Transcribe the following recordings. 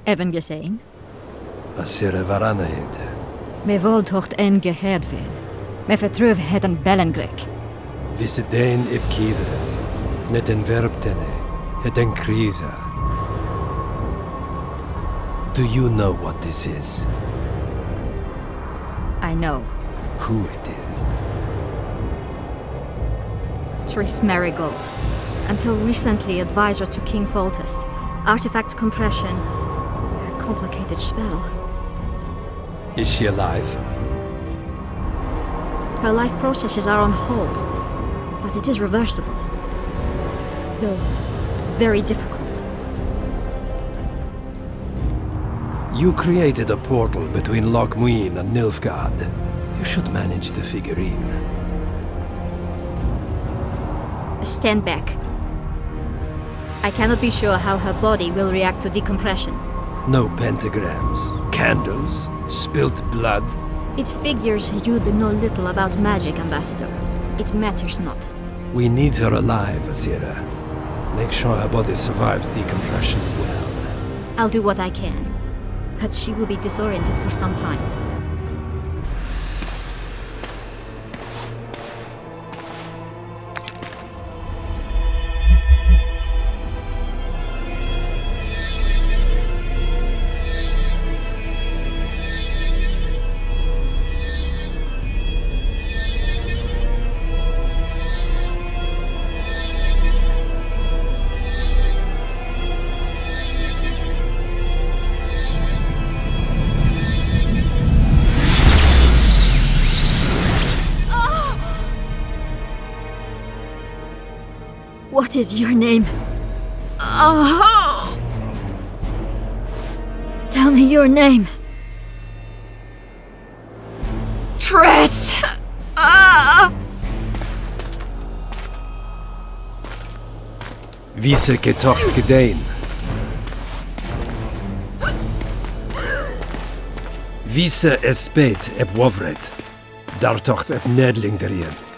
Even gezien? Asere varanahede. Me voltocht en gehedvin. Me vertruv het een bellengrek. Visse dein ib kieseret. Net en verbtene. Het en krisa. Do you know what this is? I know. Who it is? Triss Marigold. Until recently advisor to King Foltest. Artifact compression. A complicated spell. Is she alive? Her life processes are on hold. But it is reversible. Though very difficult. You created a portal between MUINNE and Nilfgaard. You should manage the figurine. Stand back. I cannot be sure how her body will react to decompression. No pentagrams, candles, spilt blood. It figures you do know little about magic, Ambassador. It matters not. We need her alive, Asira. Make sure her body survives decompression well. I'll do what I can. But she will be disoriented for some time. What is your name? Oh! Tell me your name. Triss! Visse getocht gedein. Visse espet eb wovret. Dartocht eb nedling derien.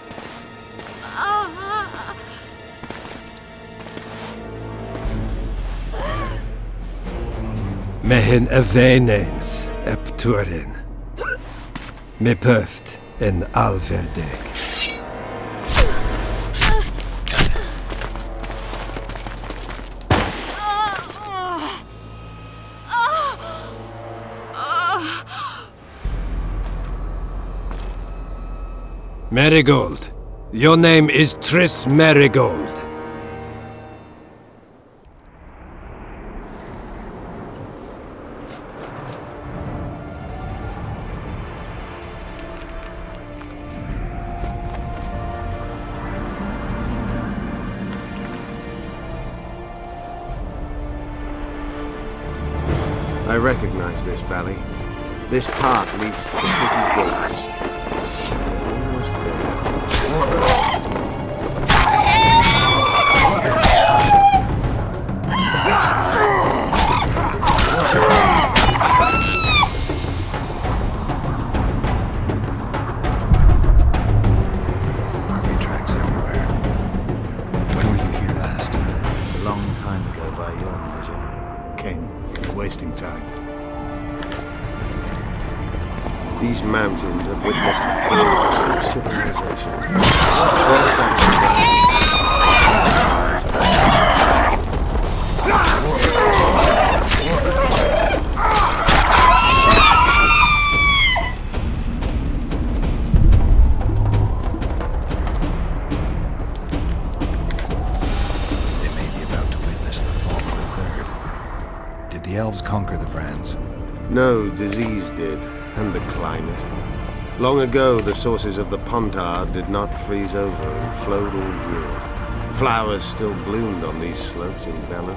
Mehen eveneens eb turin. Me pöft en alverdeg. Marigold. Your name is Triss Marigold. I recognize this valley. This path leads to the city gates. We're almost there. Army tracks everywhere. When were you here last? A long time ago by your measure. King, you're wasting time. These mountains have witnessed the fall of civilization. First They may be about to witness the fall of the Third. Did the elves conquer the Vrans? No, disease did, and the climate. Long ago, the sources of the Pontar did not freeze over and flowed all year. Flowers still bloomed on these slopes in Velen.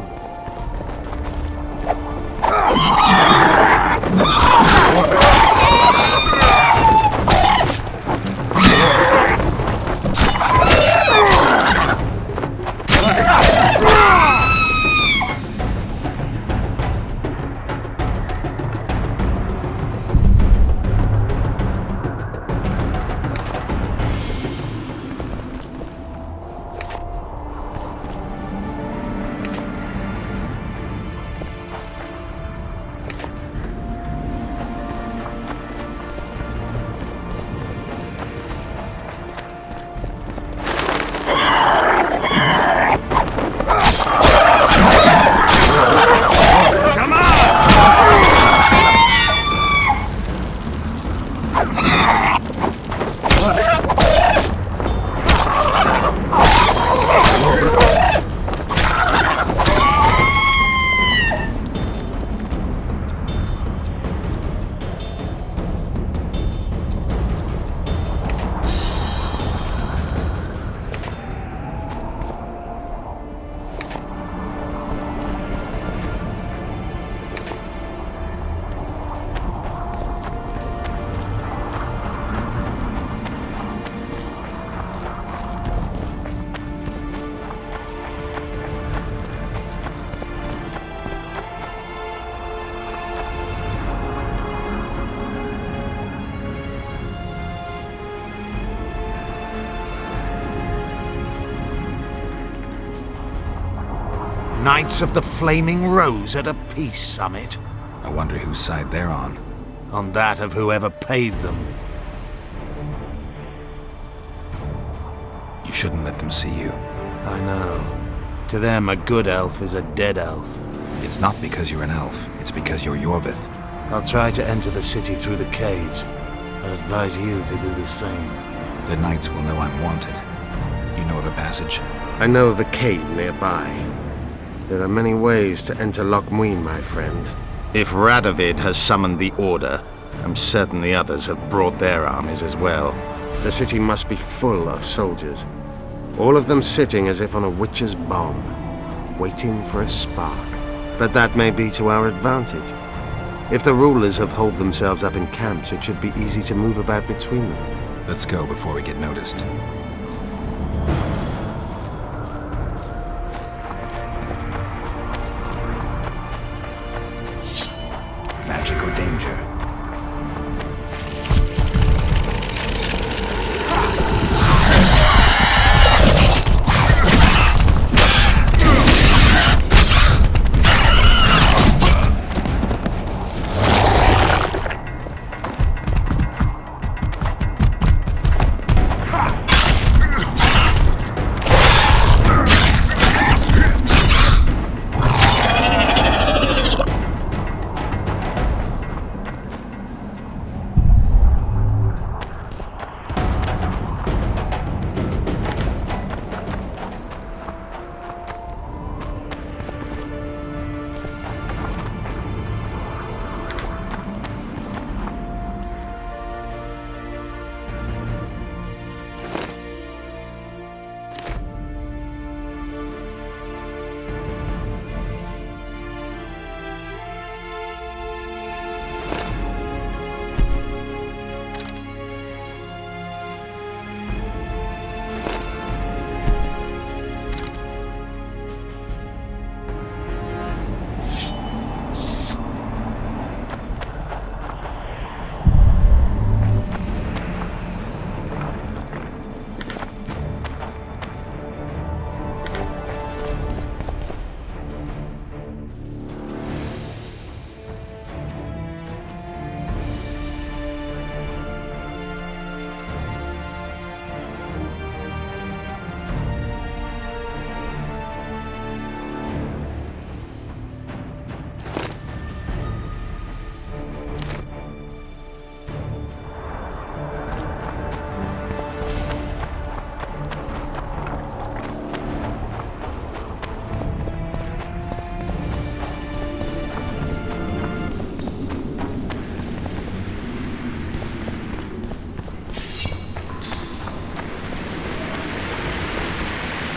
Knights of the Flaming Rose at a peace summit. I wonder whose side they're on. On that of whoever paid them. You shouldn't let them see you. I know. To them, a good elf is a dead elf. It's not because you're an elf. It's because you're Yorvith. I'll try to enter the city through the caves. I'd advise you to do the same. The knights will know I'm wanted. You know of a passage? I know of a cave nearby. There are many ways to enter MUINNE, my friend. If Radovid has summoned the Order, I'm certain the others have brought their armies as well. The city must be full of soldiers. All of them sitting as if on a witch's bomb, waiting for a spark. But that may be to our advantage. If the rulers have holed themselves up in camps, it should be easy to move about between them. Let's go before we get noticed. Magic or danger?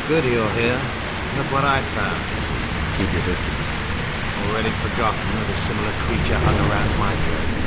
Good you're here. Look what I found. Keep your distance. Already forgotten that a similar creature hung around my grave.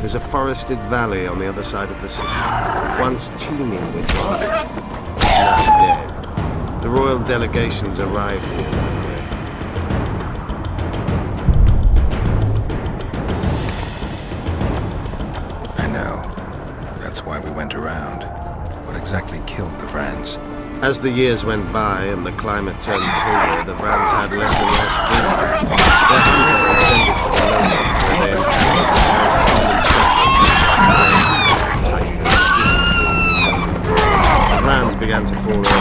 There's a forested valley on the other side of the city, once teeming with life. Now dead. The royal delegations arrived here. I know. That's why we went around. What exactly killed the Vrans? As the years went by and the climate turned colder, the Vrans had less and less food. Their hunters descended to the lowlands where they encountered the most common settlers. The Vrans began to fall off.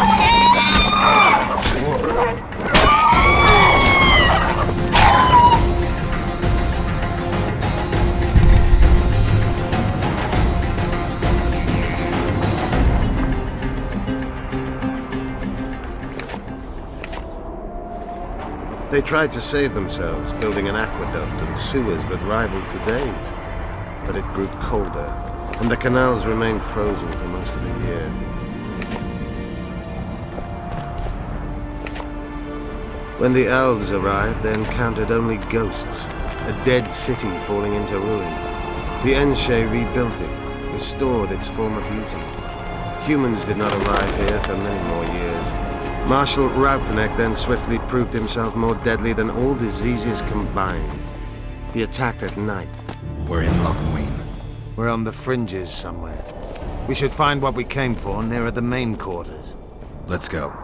They tried to save themselves, building an aqueduct and sewers that rivaled today's. But it grew colder, and the canals remained frozen for most of the year. When the elves arrived, they encountered only ghosts, a dead city falling into ruin. The Enshe rebuilt it, restored its former beauty. Humans did not arrive here for many more years. Marshal Raupnecht then swiftly proved himself more deadly than all diseases combined. He attacked at night. We're in MUINNE. We're on the fringes somewhere. We should find what we came for nearer the main quarters. Let's go.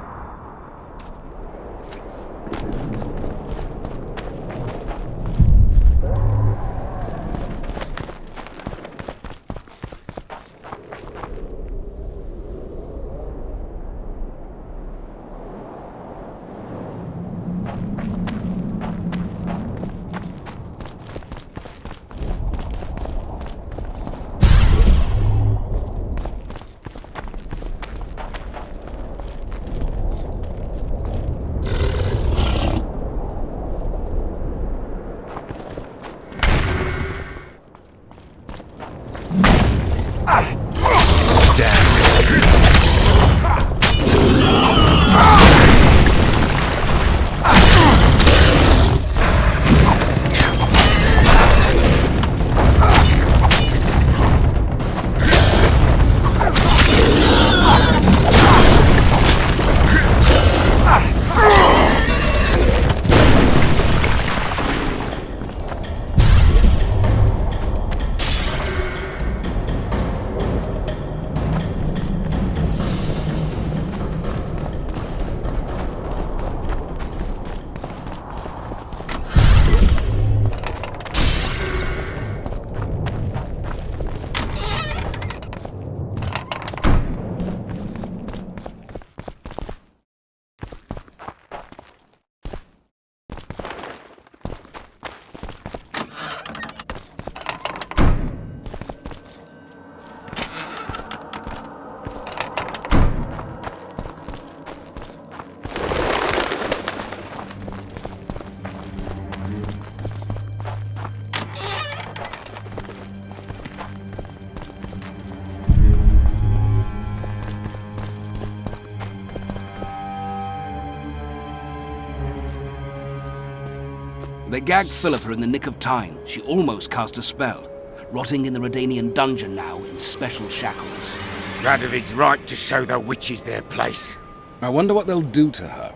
They gagged Philippa in the nick of time. She almost cast a spell. Rotting in the Redanian dungeon now in special shackles. Radovid's right to show the witches their place. I wonder what they'll do to her.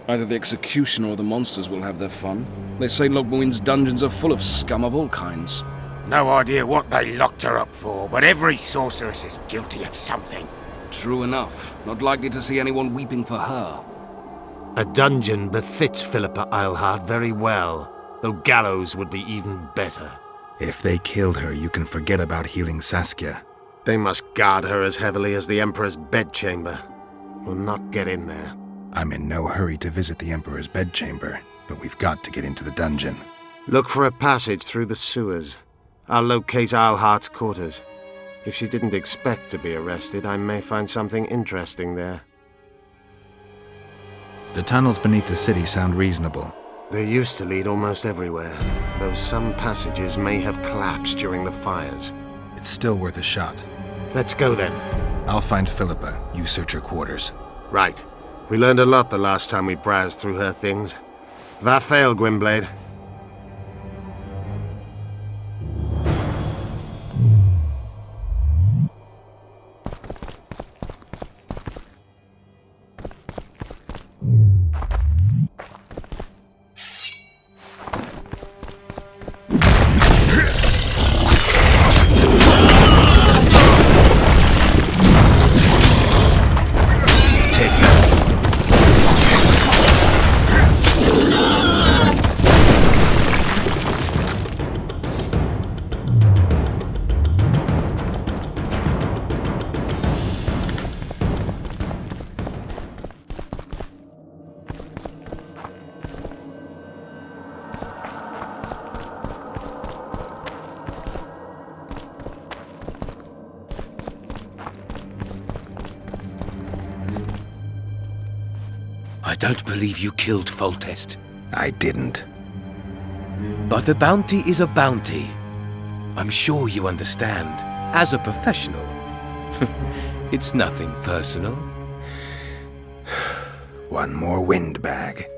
Either the executioner or the monsters will have their fun. They say MUINNE's dungeons are full of scum of all kinds. No idea what they locked her up for, but every sorceress is guilty of something. True enough. Not likely to see anyone weeping for her. A dungeon befits Philippa Eilhart very well, though gallows would be even better. If they killed her, you can forget about healing Saskia. They must guard her as heavily as the Emperor's bedchamber. We'll not get in there. I'm in no hurry to visit the Emperor's bedchamber, but we've got to get into the dungeon. Look for a passage through the sewers. I'll locate Eilhart's quarters. If she didn't expect to be arrested, I may find something interesting there. The tunnels beneath the city sound reasonable. They used to lead almost everywhere, though some passages may have collapsed during the fires. It's still worth a shot. Let's go then. I'll find Philippa. You search her quarters. Right. We learned a lot the last time we browsed through her things. Va fail, Gwynblade. I don't believe you killed Foltest. I didn't. But a bounty is a bounty. I'm sure you understand. As a professional, it's nothing personal. One more windbag.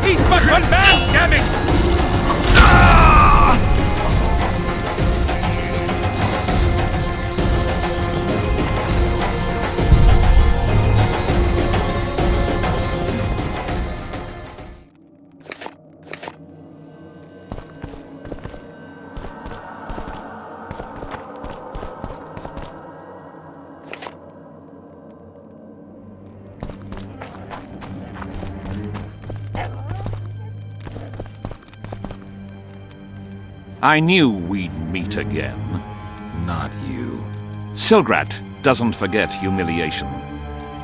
He's but one man, damn it! I knew we'd meet again. Not you. Silgrad doesn't forget humiliation.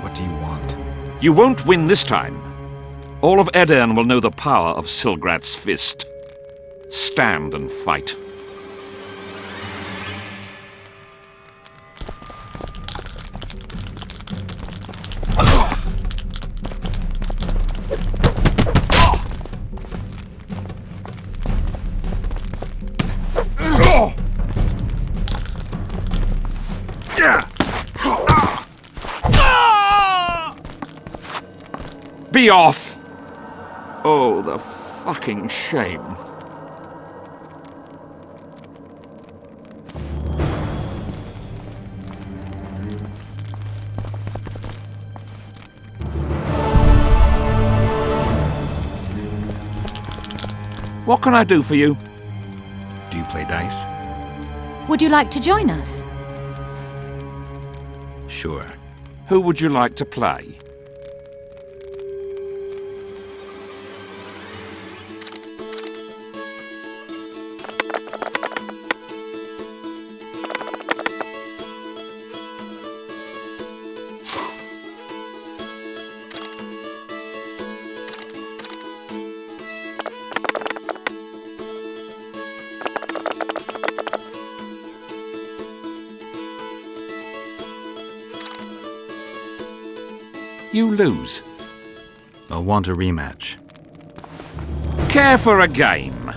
What do you want? You won't win this time. All of Edern will know the power of Silgrad's fist. Stand and fight. Be off! Oh, the fucking shame. What can I do for you? Do you play dice? Would you like to join us? Sure. Who would you like to play? You lose. I'll want a rematch. Care for a game?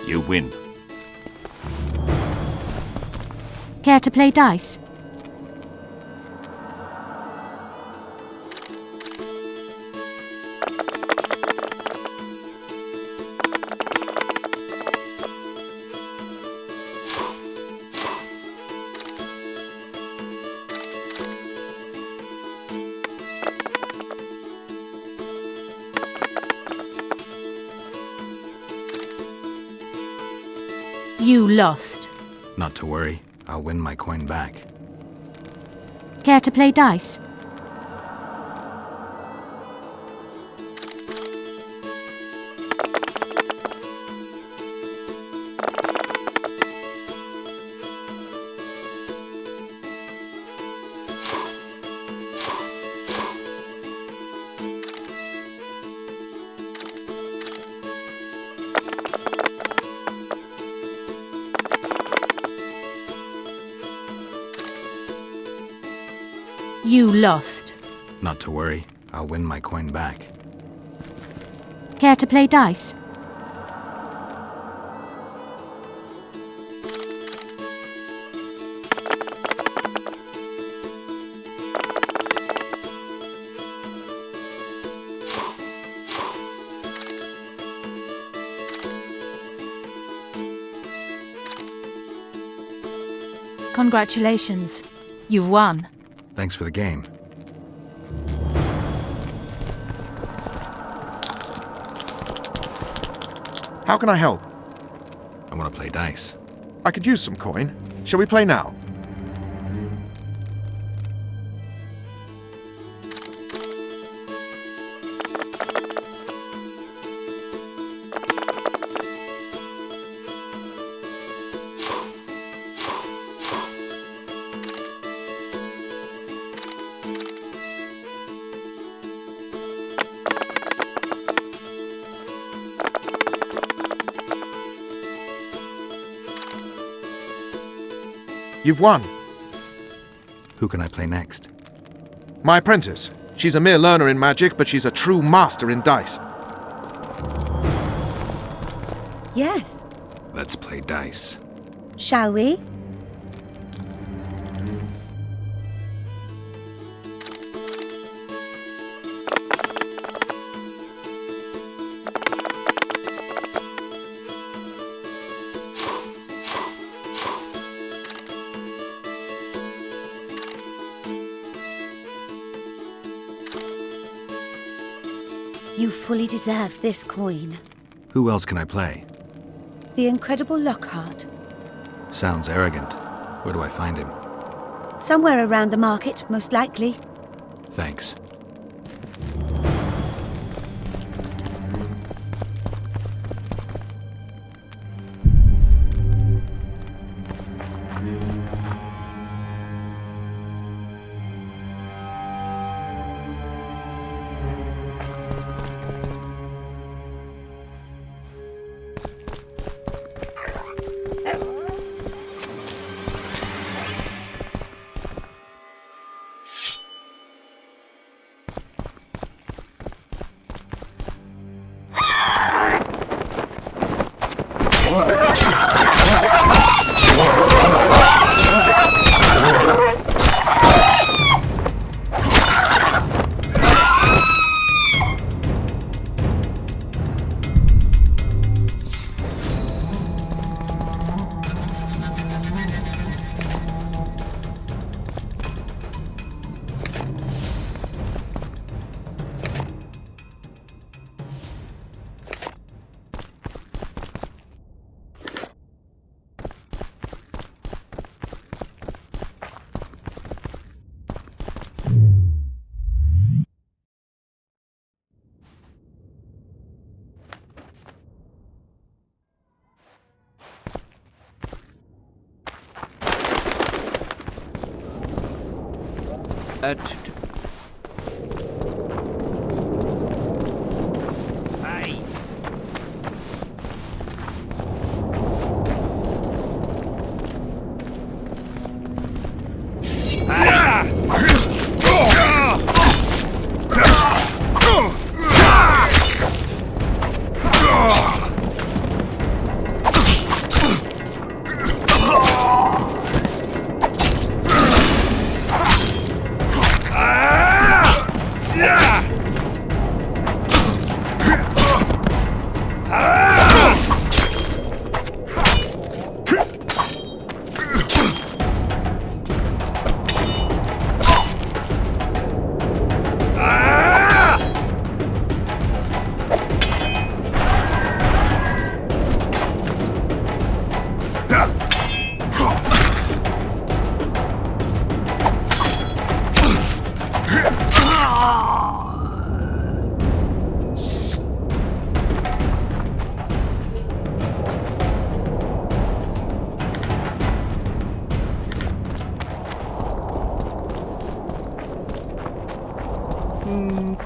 You win. Care to play dice? You lost. Not to worry. I'll win my coin back. Care to play dice? You lost. Not to worry. I'll win my coin back. Care to play dice? Congratulations. You've won. Thanks for the game. How can I help? I want to play dice. I could use some coin. Shall we play now? You've won. Who can I play next? My apprentice. She's a mere learner in magic, but she's a true master in dice. Yes. Let's play dice. Shall we? You fully deserve this coin. Who else can I play? The incredible Lockhart. Sounds arrogant. Where do I find him? Somewhere around the market, most likely. Thanks.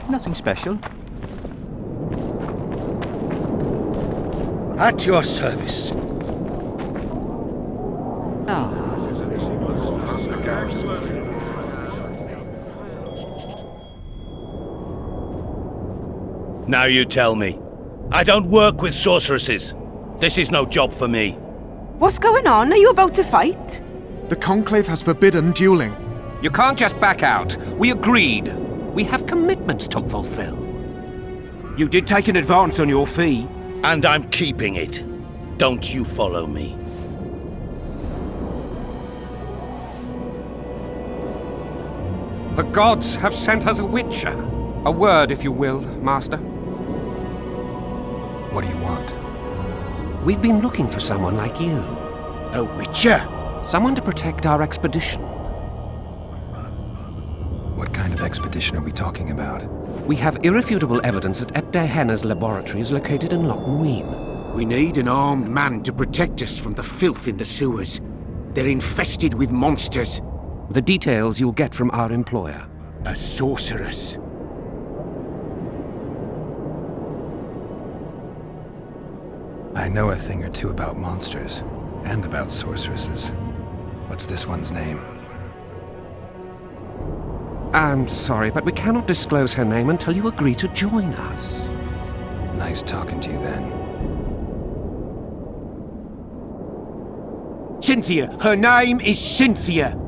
Nothing special. At your service. Now you tell me. I don't work with sorceresses. This is no job for me. What's going on? Are you about to fight? The Conclave has forbidden dueling. You can't just back out. We agreed. We have commitments to fulfill. You did take an advance on your fee. And I'm keeping it. Don't you follow me. The gods have sent us a witcher. A word, if you will, Master. What do you want? We've been looking for someone like you. A witcher? Someone to protect our expedition. What kind of expedition are we talking about? We have irrefutable evidence that Henna's laboratory is located in Loch MUINNE. We need an armed man to protect us from the filth in the sewers. They're infested with monsters. The details you'll get from our employer. A sorceress. I know a thing or two about monsters, and about sorceresses. What's this one's name? I'm sorry, but we cannot disclose her name until you agree to join us. Nice talking to you then. Cynthia! Her name is Cynthia!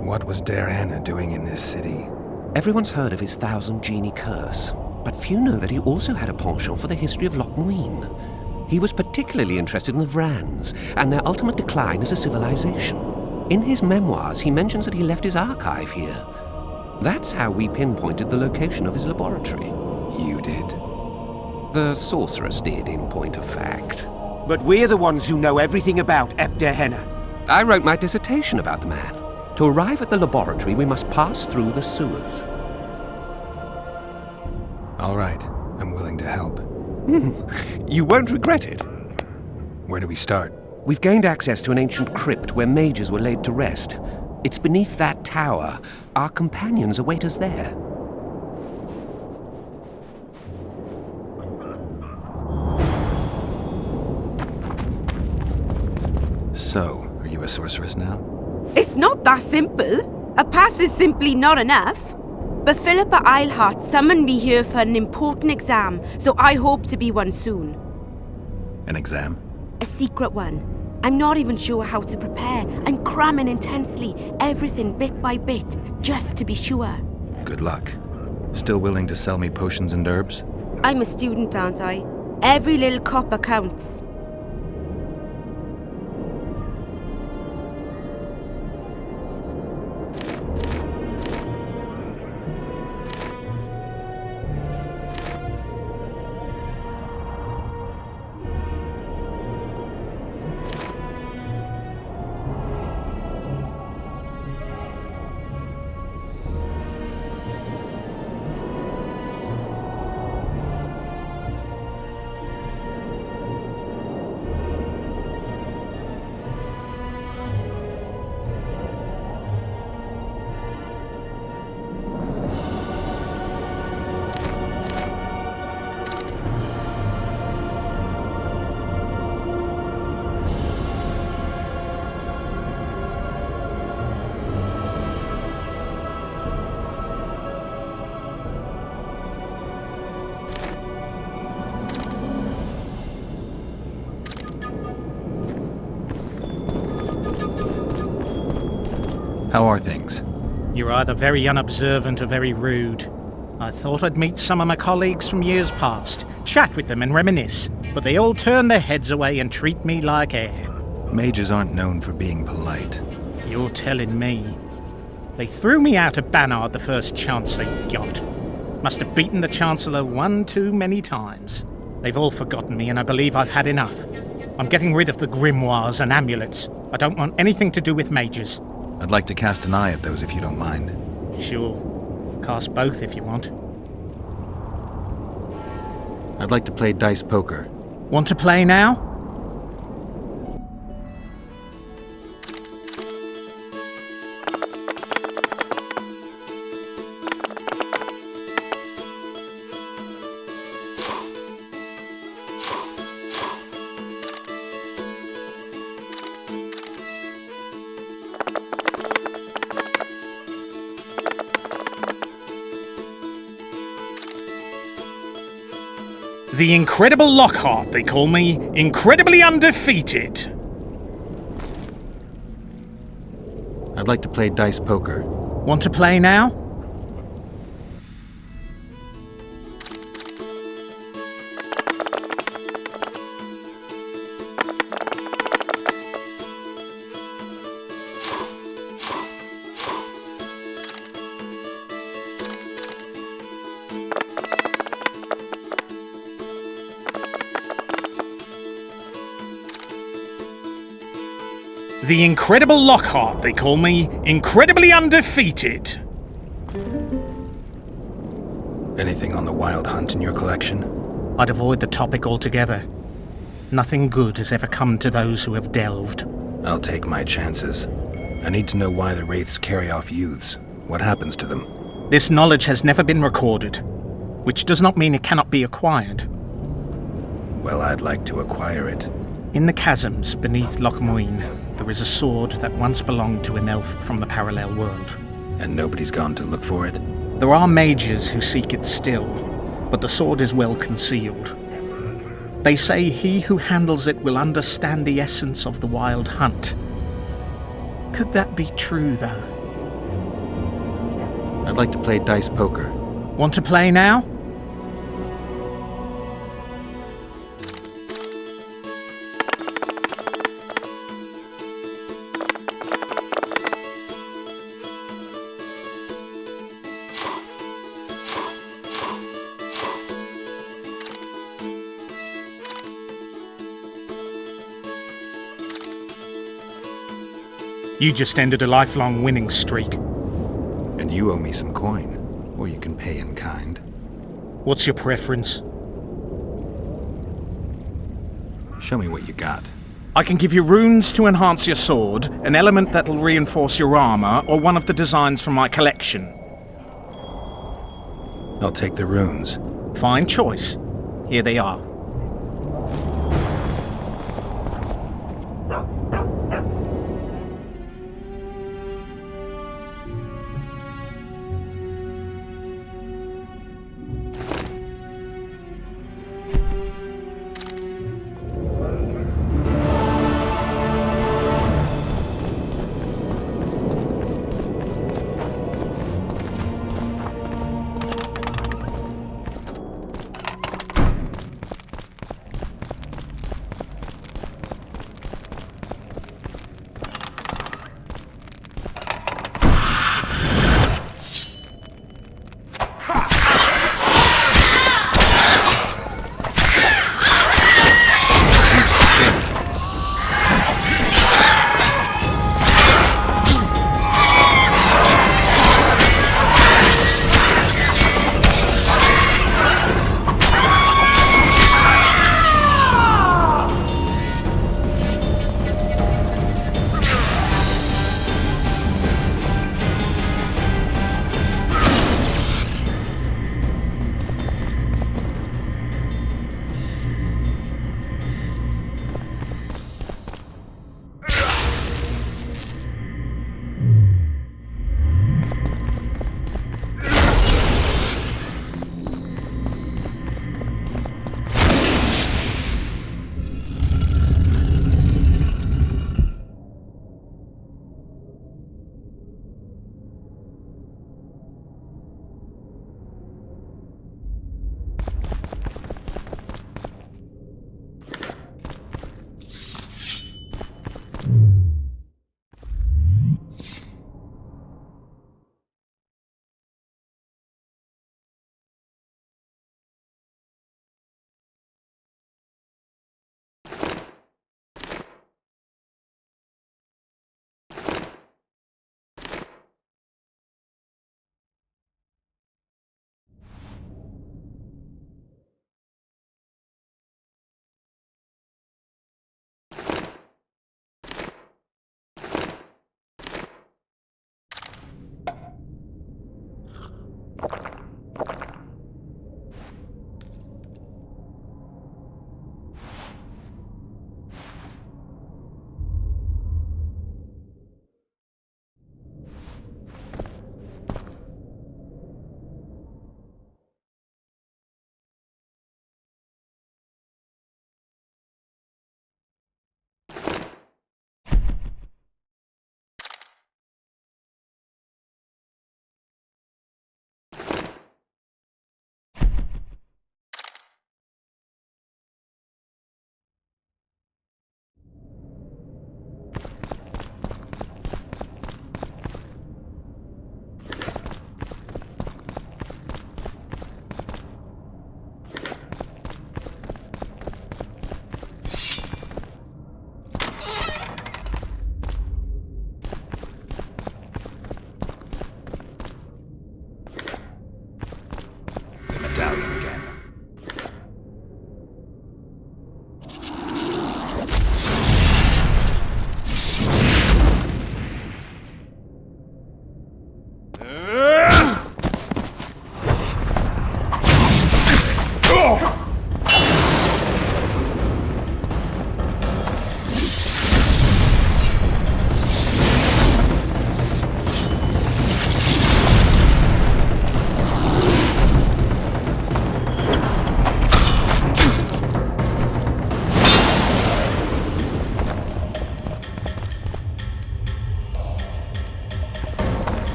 What was Anna doing in this city? Everyone's heard of his 1,000 genie curse, but few know that he also had a penchant for the history of Loch MUINNE. He was particularly interested in the Vrans and their ultimate decline as a civilization. In his memoirs, he mentions that he left his archive here. That's how we pinpointed the location of his laboratory. You did? The sorceress did, in point of fact. But we're the ones who know everything about Henna. I wrote my dissertation about the man. To arrive at the laboratory, we must pass through the sewers. All right, I'm willing to help. You won't regret it. Where do we start? We've gained access to an ancient crypt where mages were laid to rest. It's beneath that tower. Our companions await us there. So, are you a sorceress now? It's not that simple. A pass is simply not enough. But Philippa Eilhart summoned me here for an important exam, so I hope to be one soon. An exam? A secret one. I'm not even sure how to prepare. I'm cramming intensely, everything bit by bit, just to be sure. Good luck. Still willing to sell me potions and herbs? I'm a student, aren't I? Every little copper counts. How are things? You're either very unobservant or very rude. I thought I'd meet some of my colleagues from years past, chat with them and reminisce, but they all turn their heads away and treat me like air. Mages aren't known for being polite. You're telling me. They threw me out of Bannard the first chance they got. Must have beaten the Chancellor one too many times. They've all forgotten me and I believe I've had enough. I'm getting rid of the grimoires and amulets. I don't want anything to do with mages. I'd like to cast an eye at those if you don't mind. Sure. Cast both if you want. I'd like to play dice poker. Want to play now? The Incredible Lockhart, they call me. Incredibly undefeated. I'd like to play dice poker. Want to play now? The Incredible Lockhart, they call me. Incredibly undefeated. Anything on the Wild Hunt in your collection? I'd avoid the topic altogether. Nothing good has ever come to those who have delved. I'll take my chances. I need to know why the Wraiths carry off youths. What happens to them? This knowledge has never been recorded, which does not mean it cannot be acquired. Well, I'd like to acquire it. In the chasms beneath Loch MUINNE, there is a sword that once belonged to an elf from the parallel world. And nobody's gone to look for it? There are mages who seek it still, but the sword is well concealed. They say he who handles it will understand the essence of the Wild Hunt. Could that be true, though? I'd like to play dice poker. Want to play now? You just ended a lifelong winning streak. And you owe me some coin. Or you can pay in kind. What's your preference? Show me what you got. I can give you runes to enhance your sword, an element that'll reinforce your armor, or one of the designs from my collection. I'll take the runes. Fine choice. Here they are.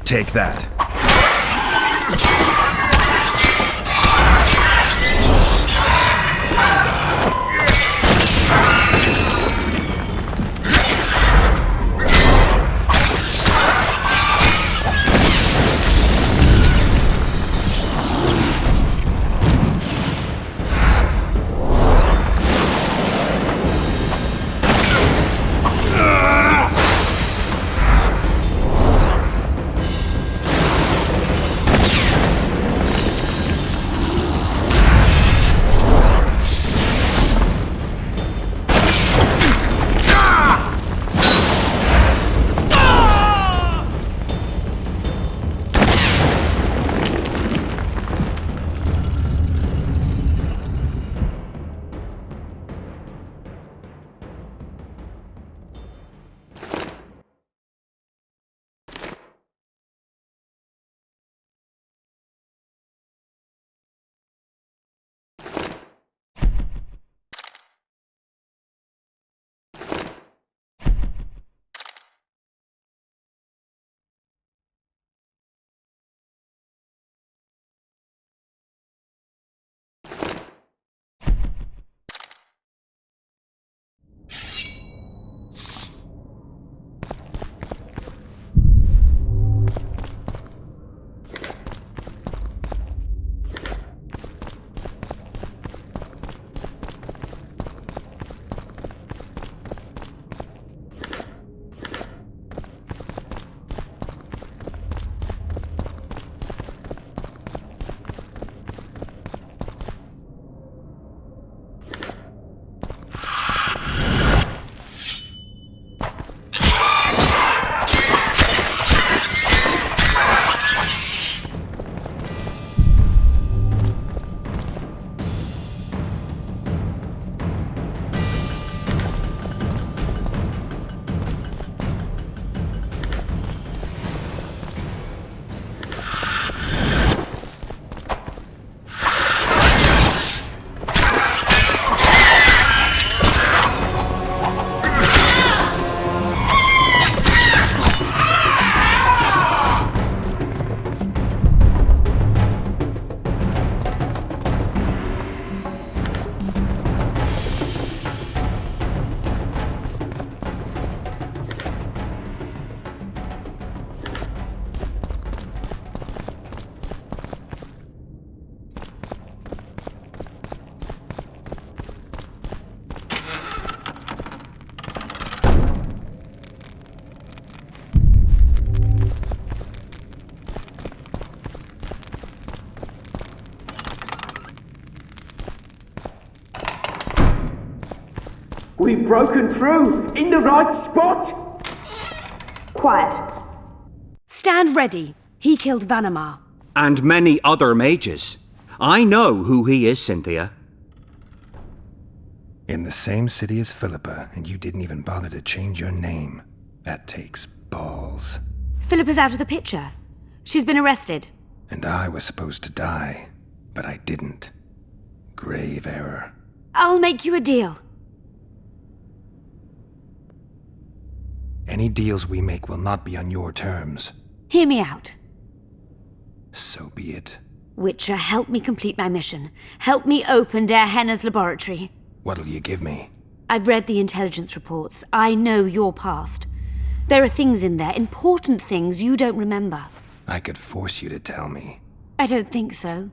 Take that. We've broken through! In the right spot! Quiet. Stand ready. He killed Vanamar. And many other mages. I know who he is, Cynthia. In the same city as Philippa, and you didn't even bother to change your name. That takes balls. Philippa's out of the picture. She's been arrested. And I was supposed to die, but I didn't. Grave error. I'll make you a deal. Any deals we make will not be on your terms. Hear me out. So be it. Witcher, help me complete my mission. Help me open Der Henner's laboratory. What'll you give me? I've read the intelligence reports. I know your past. There are things in there, important things you don't remember. I could force you to tell me. I don't think so.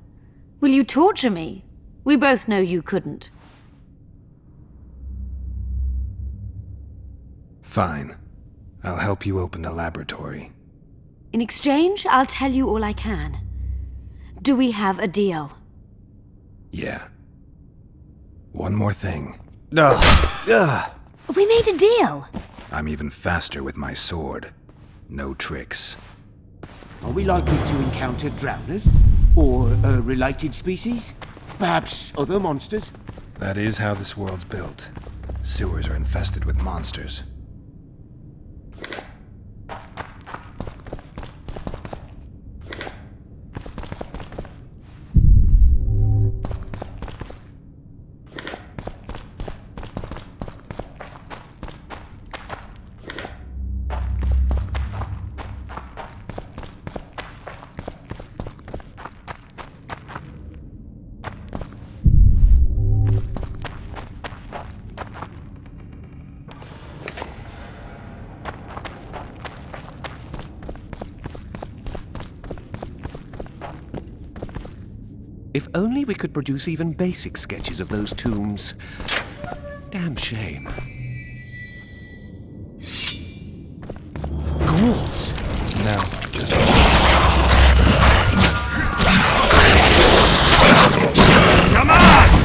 Will you torture me? We both know you couldn't. Fine. I'll help you open the laboratory. In exchange, I'll tell you all I can. Do we have a deal? Yeah. One more thing. We made a deal. I'm even faster with my sword. No tricks. Are we likely to encounter drowners? Or a related species? Perhaps other monsters? That is how this world's built. Sewers are infested with monsters. If only we could produce even basic sketches of those tombs. Damn shame. Ghouls! No, just... Come on!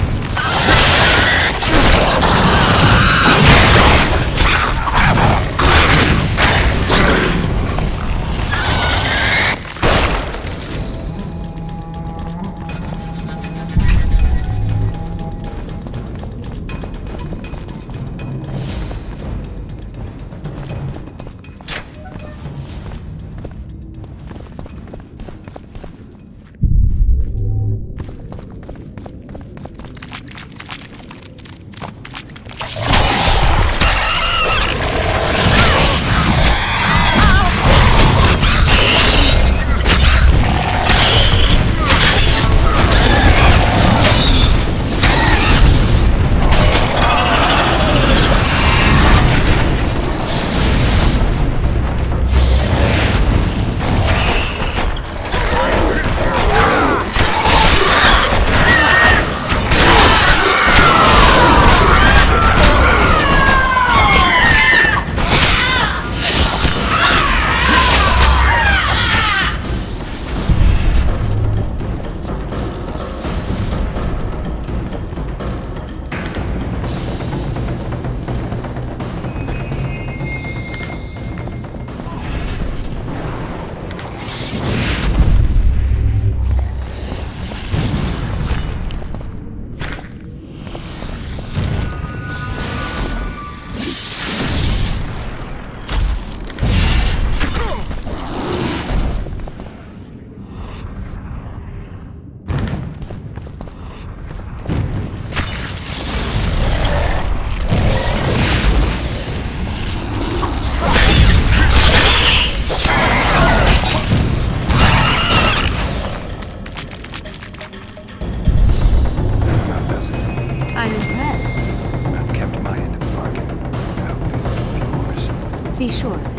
I'm impressed. I've kept my end of the bargain. I hope you keep yours. Be sure of it.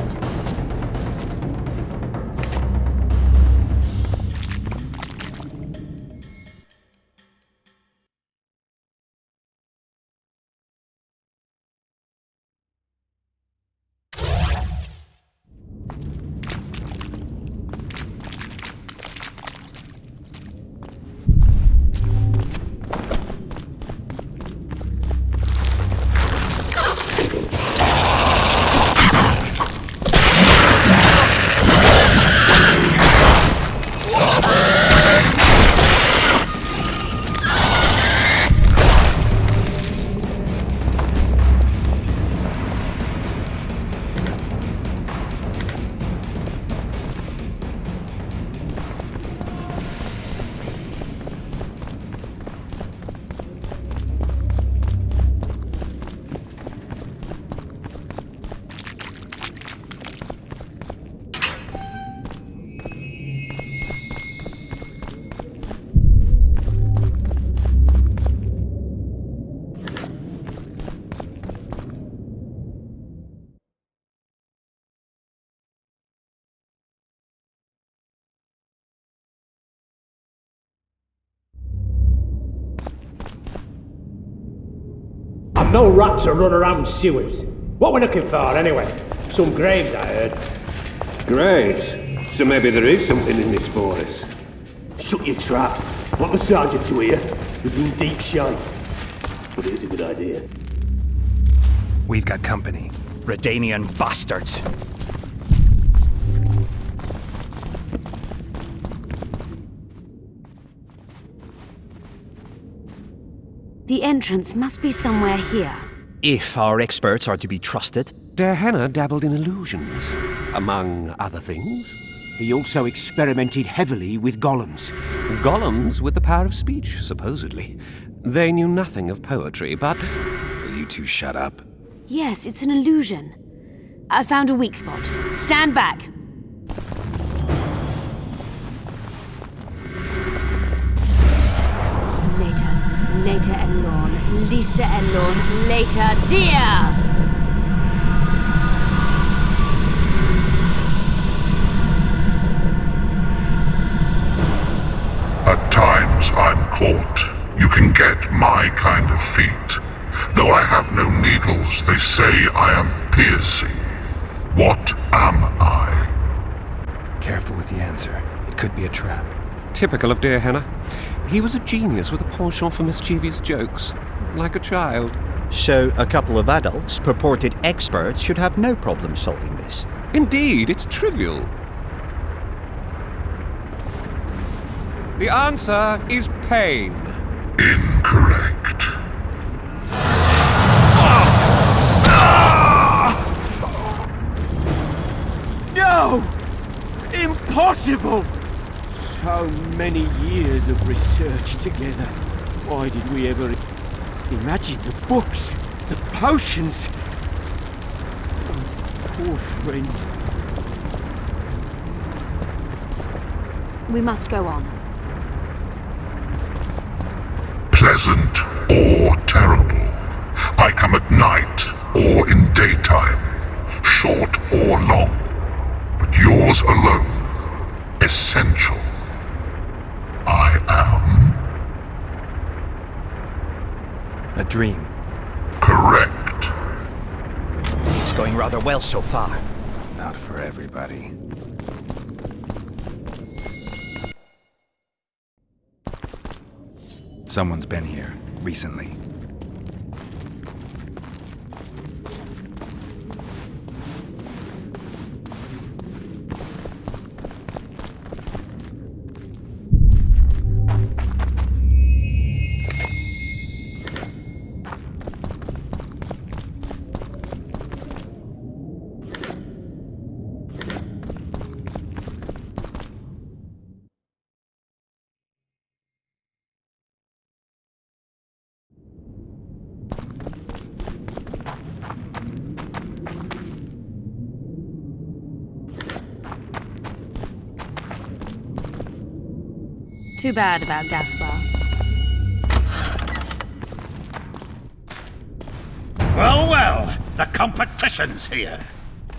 No rats are run around sewers. What we're looking for, anyway? Some graves, I heard. Graves? So maybe there is something in this forest. Shut your traps. Want the sergeant to hear? We've been deep shite. But it is a good idea. We've got company. Redanian bastards. The entrance must be somewhere here. If our experts are to be trusted. Henna dabbled in illusions, among other things. He also experimented heavily with golems. Golems with the power of speech, supposedly. They knew nothing of poetry, but... Will you two shut up? Yes, it's an illusion. I found a weak spot. Stand back. Later, Elorn. Lisa Elorn. Later, dear! At times, I'm court, you can get my kind of feat. Though I have no needles, they say I am piercing. What am I? Careful with the answer. It could be a trap. Typical of dear Henna. He was a genius with a penchant for mischievous jokes, like a child. So a couple of adults, purported experts, should have no problem solving this. Indeed, it's trivial. The answer is pain. Incorrect. No! Impossible! So many years of research together. Why did we ever imagine the books, the potions? Oh, poor friend. We must go on. Pleasant or terrible. I come at night or in daytime, short or long, but yours alone, essential. I am... a dream. Correct. It's going rather well so far. Not for everybody. Someone's been here recently. Too bad about Gaspar. Well, well, the competition's here.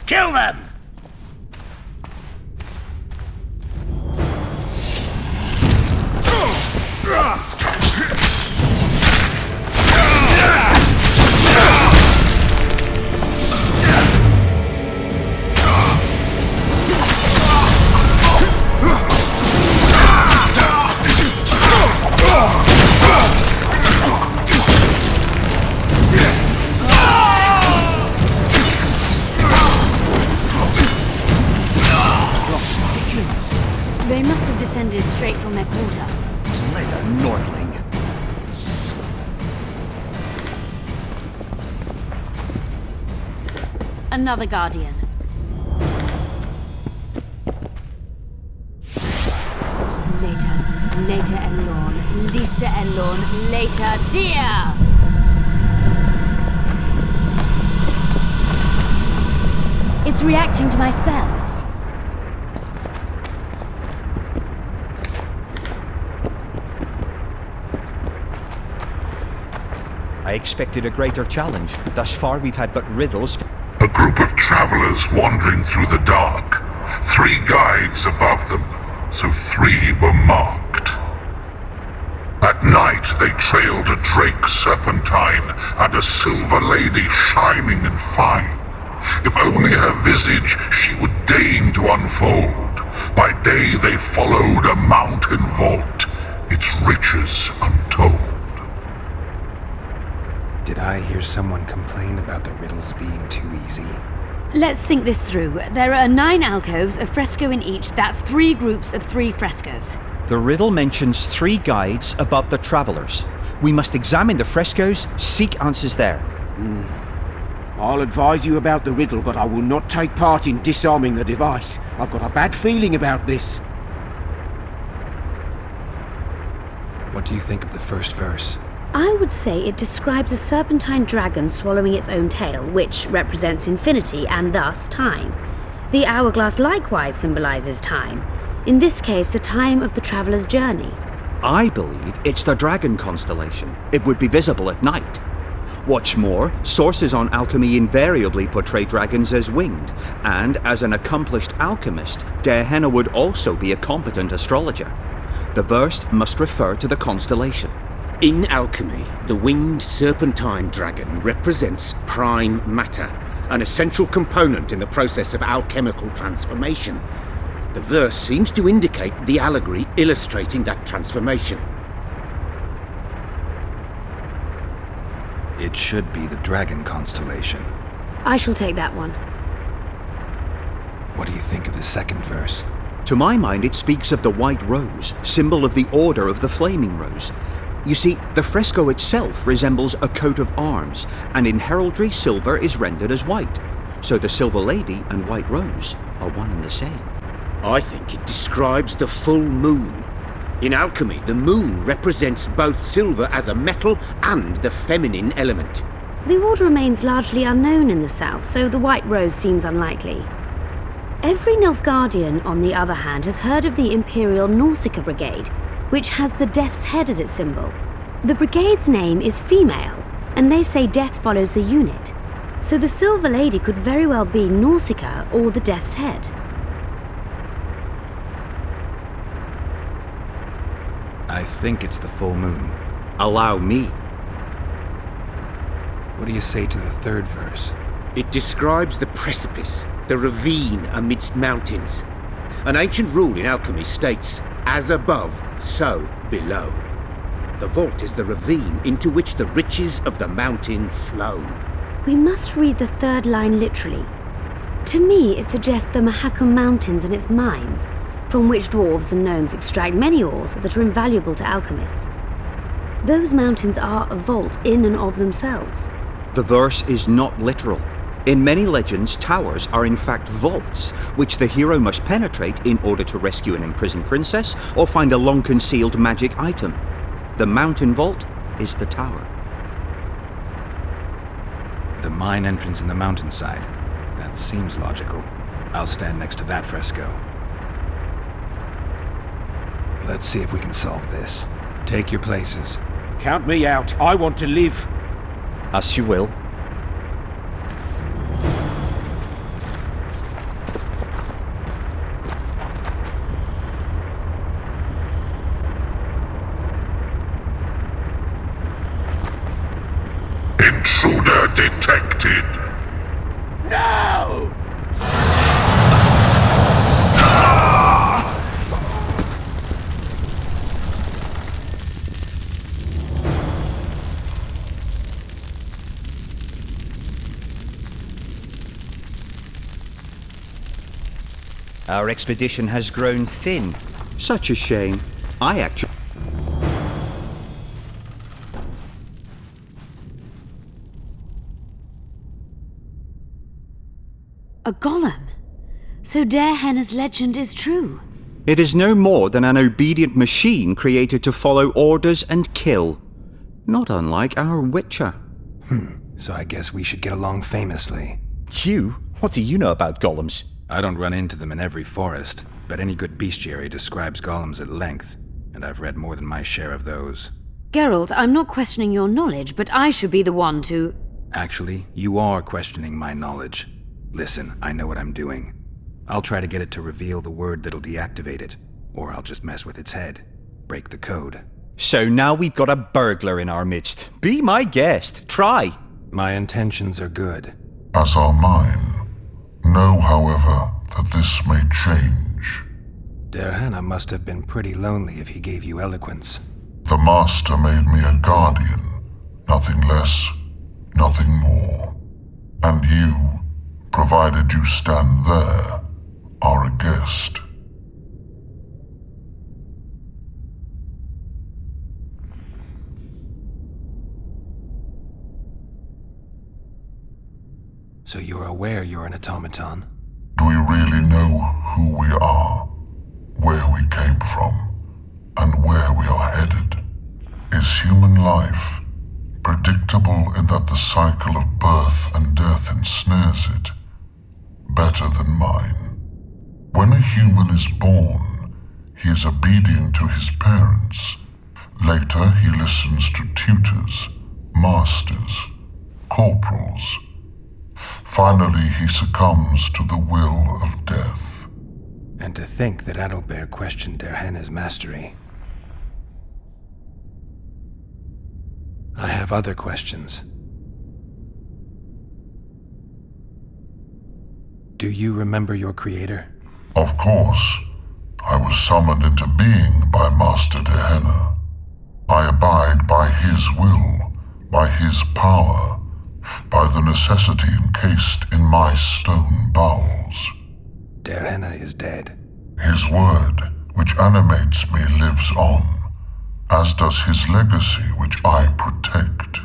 Kill them! They must have descended straight from their quarter. Let a Nordling. Another Guardian. Later and Lorn. Lisa and Lorn. Later, dear! It's reacting to my spell. I expected a greater challenge. Thus far, we've had but riddles. A group of travelers wandering through the dark. 3 guides above them, so 3 were marked. At night, they trailed a drake serpentine and a silver lady shining and fine. If only her visage she would deign to unfold. By day they followed a mountain vault, its riches untold. Did I hear someone complain about the riddles being too easy? Let's think this through. There are 9 alcoves, a fresco in each. That's 3 groups of 3 frescoes. The riddle mentions 3 guides above the travelers. We must examine the frescoes, seek answers there. I'll advise you about the riddle, but I will not take part in disarming the device. I've got a bad feeling about this. What do you think of the first verse? I would say it describes a serpentine dragon swallowing its own tail, which represents infinity and thus time. The hourglass likewise symbolizes time. In this case, the time of the traveler's journey. I believe it's the dragon constellation. It would be visible at night. What's more, sources on alchemy invariably portray dragons as winged, and as an accomplished alchemist, Gehenna would also be a competent astrologer. The verse must refer to the constellation. In alchemy, the winged serpentine dragon represents prime matter, an essential component in the process of alchemical transformation. The verse seems to indicate the allegory illustrating that transformation. It should be the dragon constellation. I shall take that one. What do you think of the second verse? To my mind, it speaks of the white rose, symbol of the Order of the Flaming Rose. You see, the fresco itself resembles a coat of arms, and in heraldry, silver is rendered as white. So the Silver Lady and White Rose are one and the same. I think it describes the full moon. In alchemy, the moon represents both silver as a metal and the feminine element. The order remains largely unknown in the south, so the White Rose seems unlikely. Every Nilfgaardian, on the other hand, has heard of the Imperial Nausicaa Brigade, which has the Death's Head as its symbol. The brigade's name is female, and they say death follows the unit. So the Silver Lady could very well be Nausicaa or the Death's Head. I think it's the full moon. Allow me. What do you say to the third verse? It describes the precipice, the ravine amidst mountains. An ancient rule in alchemy states, as above, so below. The vault is the ravine into which the riches of the mountain flow. We must read the third line literally. To me, it suggests the Mahakam Mountains and its mines, from which dwarves and gnomes extract many ores that are invaluable to alchemists. Those mountains are a vault in and of themselves. The verse is not literal. In many legends, towers are in fact vaults, which the hero must penetrate in order to rescue an imprisoned princess or find a long-concealed magic item. The mountain vault is the tower. The mine entrance in the mountainside. That seems logical. I'll stand next to that fresco. Let's see if we can solve this. Take your places. Count me out. I want to live. As you will. Intruder detected. No! Our expedition has grown thin. Such a shame. I actually... A golem? So Darehenna's legend is true? It is no more than an obedient machine created to follow orders and kill. Not unlike our Witcher. So I guess we should get along famously. You? What do you know about golems? I don't run into them in every forest, but any good bestiary describes golems at length, and I've read more than my share of those. Geralt, I'm not questioning your knowledge, but I should be the one to... Actually, you are questioning my knowledge. Listen, I know what I'm doing. I'll try to get it to reveal the word that'll deactivate it, or I'll just mess with its head. Break the code. So now we've got a burglar in our midst. Be my guest. Try. My intentions are good. As are mine. Know, however, that this may change. Darehenna must have been pretty lonely if he gave you eloquence. The Master made me a guardian. Nothing less, nothing more. And you, provided you stand there, are a guest. So you're aware you're an automaton? Do we really know who we are, where we came from, and where we are headed? Is human life predictable in that the cycle of birth and death ensnares it? Better than mine. When a human is born, he is obedient to his parents. Later, he listens to tutors, masters, corporals. Finally, he succumbs to the will of death. And to think that Adalbert questioned Darehenna's mastery. have other questions. Do you remember your creator? Of course. I was summoned into being by Master Gehenna. I abide by his will, by his power, by the necessity encased in my stone bowels. Gehenna is dead. His word, which animates me, lives on, as does his legacy, which I protect.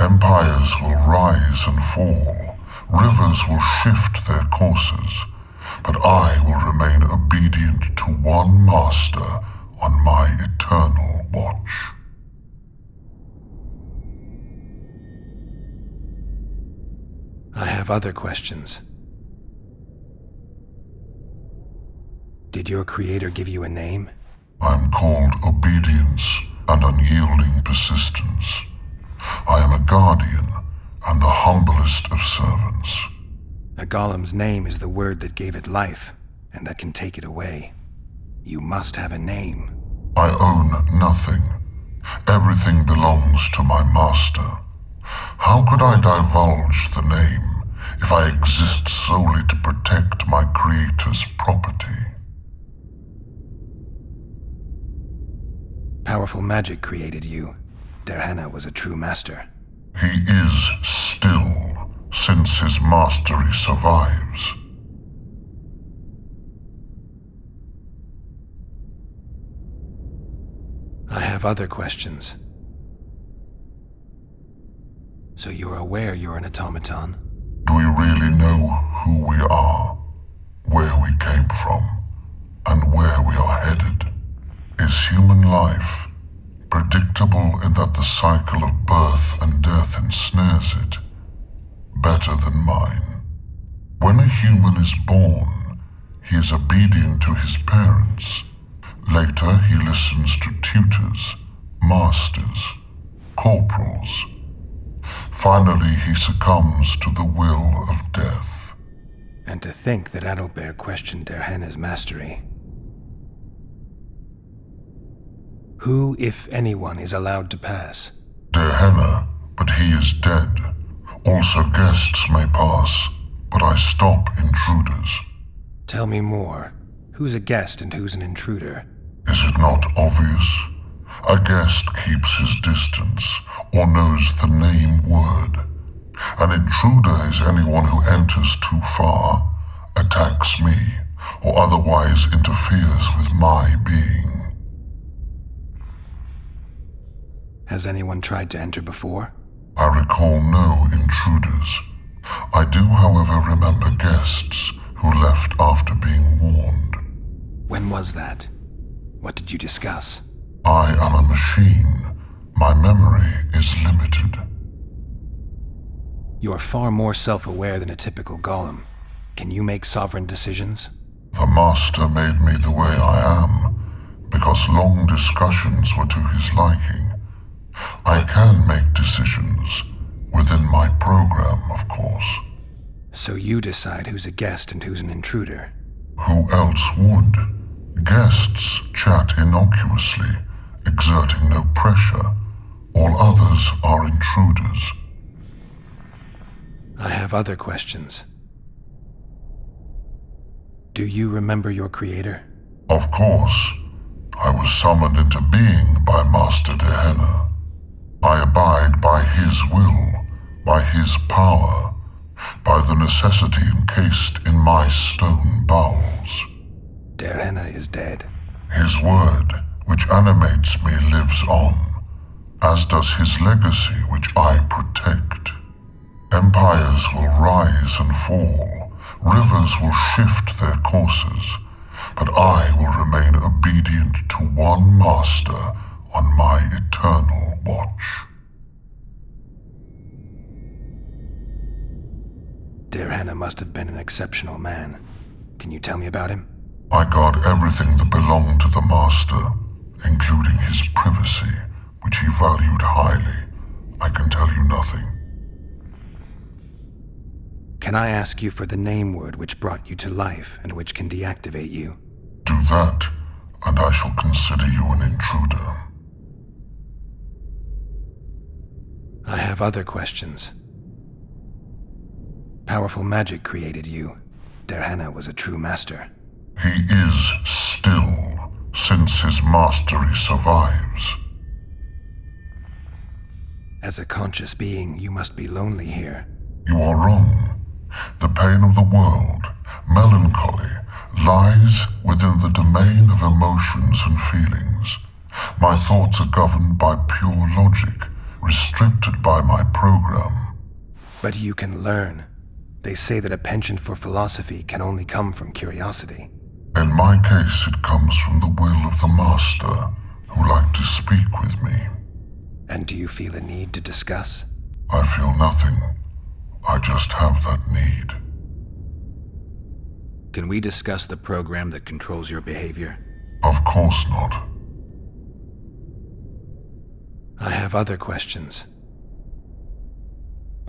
Empires will rise and fall, rivers will shift their courses, but I will remain obedient to one master on my eternal watch. I have other questions. Did your creator give you a name? I'm called obedience and unyielding persistence. I am a guardian and the humblest of servants. A golem's name is the word that gave it life, and that can take it away. You must have a name. I own nothing. Everything belongs to my master. How could I divulge the name if I exist solely to protect my creator's property? Powerful magic created you. Gehenna was a true master. He is still, since his mastery survives. I have other questions. So you're aware you're an automaton? Do we really know who we are, where we came from, and where we are headed? Is human life predictable in that the cycle of birth and death ensnares it, better than mine? When a human is born, he is obedient to his parents. Later, he listens to tutors, masters, corporals. Finally, he succumbs to the will of death. And to think that Adalbert questioned Gehenna's mastery. Who, if anyone, is allowed to pass? Gehenna, but he is dead. Also guests may pass, but I stop intruders. Tell me more. Who's a guest and who's an intruder? Is it not obvious? A guest keeps his distance, or knows the name word. An intruder is anyone who enters too far, attacks me, or otherwise interferes with my being. Has anyone tried to enter before? I recall no intruders. I do, however, remember guests who left after being warned. When was that? What did you discuss? I am a machine. My memory is limited. You are far more self-aware than a typical golem. Can you make sovereign decisions? The master made me the way I am, because long discussions were to his liking. I can make decisions, within my program, of course. So you decide who's a guest and who's an intruder? Who else would? Guests chat innocuously, exerting no pressure. All others are intruders. I have other questions. Do you remember your creator? Of course. I was summoned into being by Master Gehenna. I abide by his will, by his power, by the necessity encased in my stone bowels. Gehenna is dead. His word, which animates me, lives on, as does his legacy, which I protect. Empires will rise and fall, rivers will shift their courses, but I will remain obedient to one master on my eternal watch. Gehenna must have been an exceptional man. Can you tell me about him? I guard everything that belonged to the master, including his privacy, which he valued highly. I can tell you nothing. Can I ask you for the name word which brought you to life and which can deactivate you? Do that, and I shall consider you an intruder. I have other questions. Powerful magic created you. Derhana was a true master. He is still, since his mastery survives. As a conscious being, you must be lonely here. You are wrong. The pain of the world, melancholy, lies within the domain of emotions and feelings. My thoughts are governed by pure logic, restricted by my program. But you can learn. They say that a penchant for philosophy can only come from curiosity. In my case, it comes from the will of the Master, who liked to speak with me. And do you feel a need to discuss? I feel nothing. I just have that need. Can we discuss the program that controls your behavior? Of course not. I have other questions.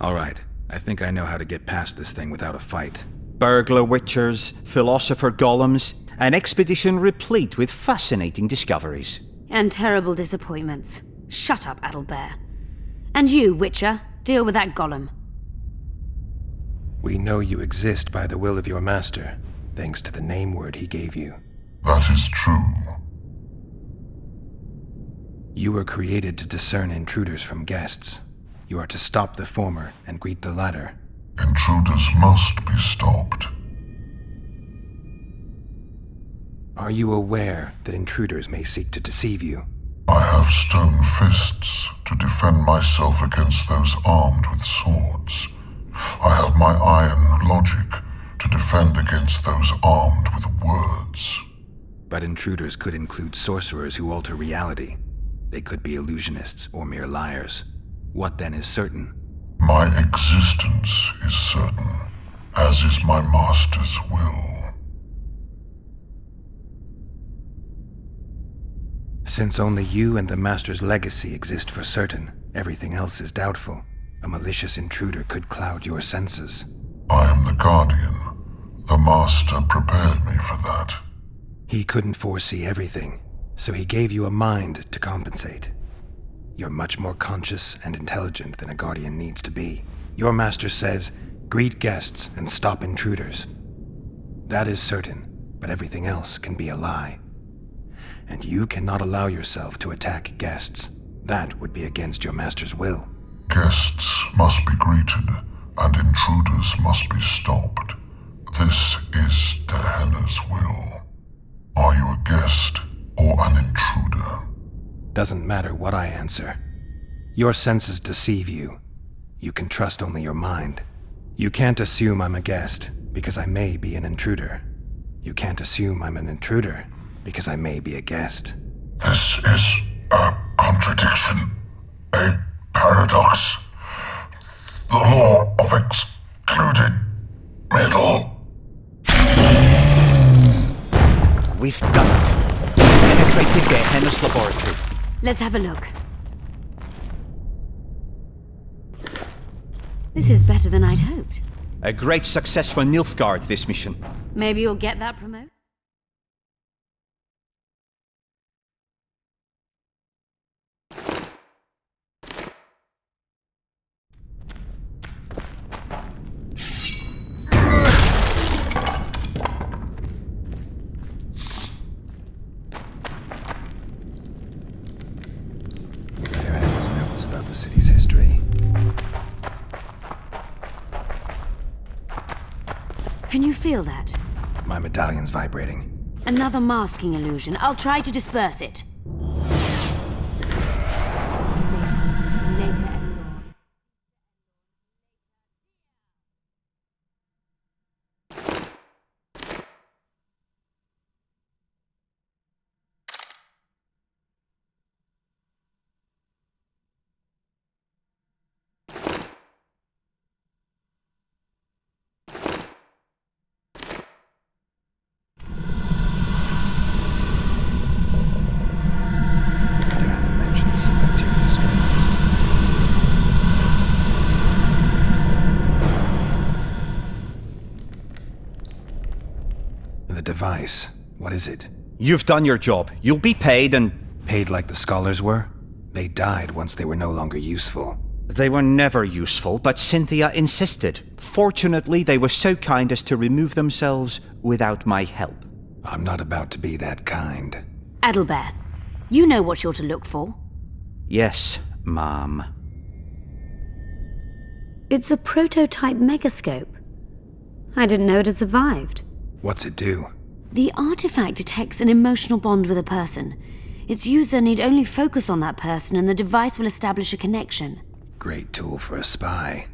All right, I think I know how to get past this thing without a fight. Burglar witchers, philosopher golems, an expedition replete with fascinating discoveries. And terrible disappointments. Shut up, Adelbear. And you, Witcher, deal with that golem. We know you exist by the will of your master, thanks to the name word he gave you. That is true. You were created to discern intruders from guests. You are to stop the former and greet the latter. Intruders must be stopped. Are you aware that intruders may seek to deceive you? I have stone fists to defend myself against those armed with swords. I have my iron logic to defend against those armed with words. But intruders could include sorcerers who alter reality. They could be illusionists or mere liars. What then is certain? My existence is certain, as is my master's will. Since only you and the master's legacy exist for certain, everything else is doubtful. A malicious intruder could cloud your senses. I am the guardian. The master prepared me for that. He couldn't foresee everything, so he gave you a mind to compensate. You're much more conscious and intelligent than a guardian needs to be. Your master says, greet guests and stop intruders. That is certain, but everything else can be a lie. And you cannot allow yourself to attack guests. That would be against your master's will. Guests must be greeted, and intruders must be stopped. This is Derhana's will. Are you a guest or an intruder? Doesn't matter what I answer. Your senses deceive you. You can trust only your mind. You can't assume I'm a guest, because I may be an intruder. You can't assume I'm an intruder, because I may be a guest. This is a contradiction, a paradox. The law of excluded middle. We've done it. Penetrated Gehenna's laboratory. Let's have a look. This is better than I'd hoped. A great success for Nilfgaard, this mission. Maybe you'll get that promote? About the city's history. Can you feel that? My medallion's vibrating. Another masking illusion. I'll try to disperse it. Later. Device. What is it? You've done your job. You'll be paid and... Paid like the scholars were? They died once they were no longer useful. They were never useful, but Cynthia insisted. Fortunately, they were so kind as to remove themselves without my help. I'm not about to be that kind. Adelbert, you know what you're to look for. Yes, Ma'am. It's a prototype megascope. I didn't know it had survived. What's it do? The artifact detects an emotional bond with a person. Its user need only focus on that person and the device will establish a connection. Great tool for a spy.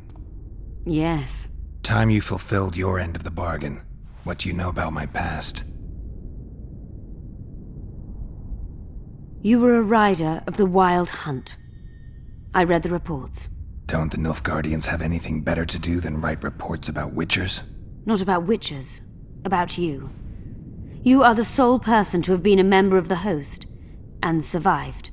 Yes. Time you fulfilled your end of the bargain. What do you know about my past? You were a rider of the Wild Hunt. I read the reports. Don't the Nilfgaardians have anything better to do than write reports about witchers? Not about witchers. About you. You are the sole person to have been a member of the host, and survived.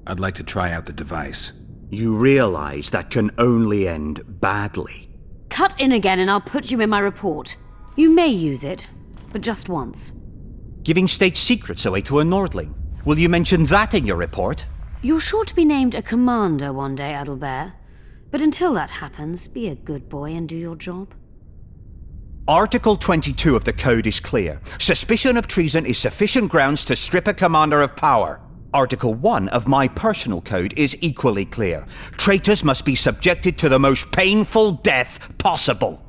I'd like to try out the device. You realize that can only end badly. Cut in again and I'll put you in my report. You may use it, but just once. Giving state secrets away to a Nordling. Will you mention that in your report? You're sure to be named a commander one day, Adelbert. But until that happens, be a good boy and do your job. Article 22 of the Code is clear. Suspicion of treason is sufficient grounds to strip a commander of power. Article 1 of my personal code is equally clear. Traitors must be subjected to the most painful death possible.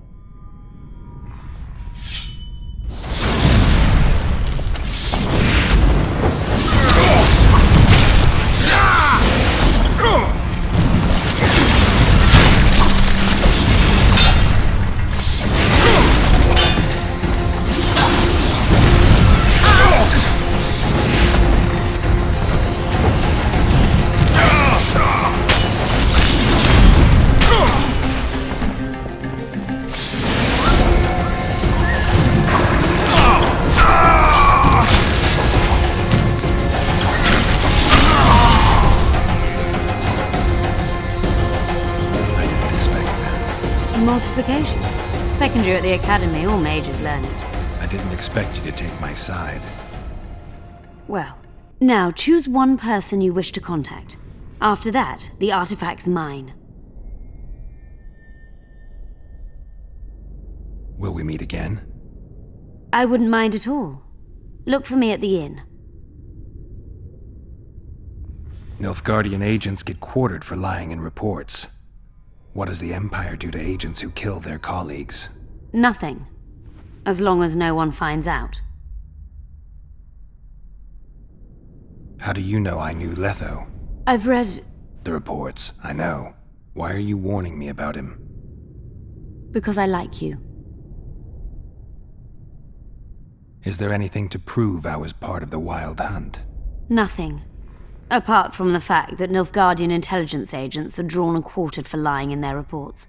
Multiplication. Second year at the academy, all mages learn it. I didn't expect you to take my side. Well, now choose one person you wish to contact. After that, the artifact's mine. Will we meet again? I wouldn't mind at all. Look for me at the inn. Nilfgaardian agents get quartered for lying in reports. What does the Empire do to agents who kill their colleagues? Nothing. As long as no one finds out. How do you know I knew Letho? I've read... The reports, I know. Why are you warning me about him? Because I like you. Is there anything to prove I was part of the Wild Hunt? Nothing. Apart from the fact that Nilfgaardian intelligence agents are drawn and quartered for lying in their reports.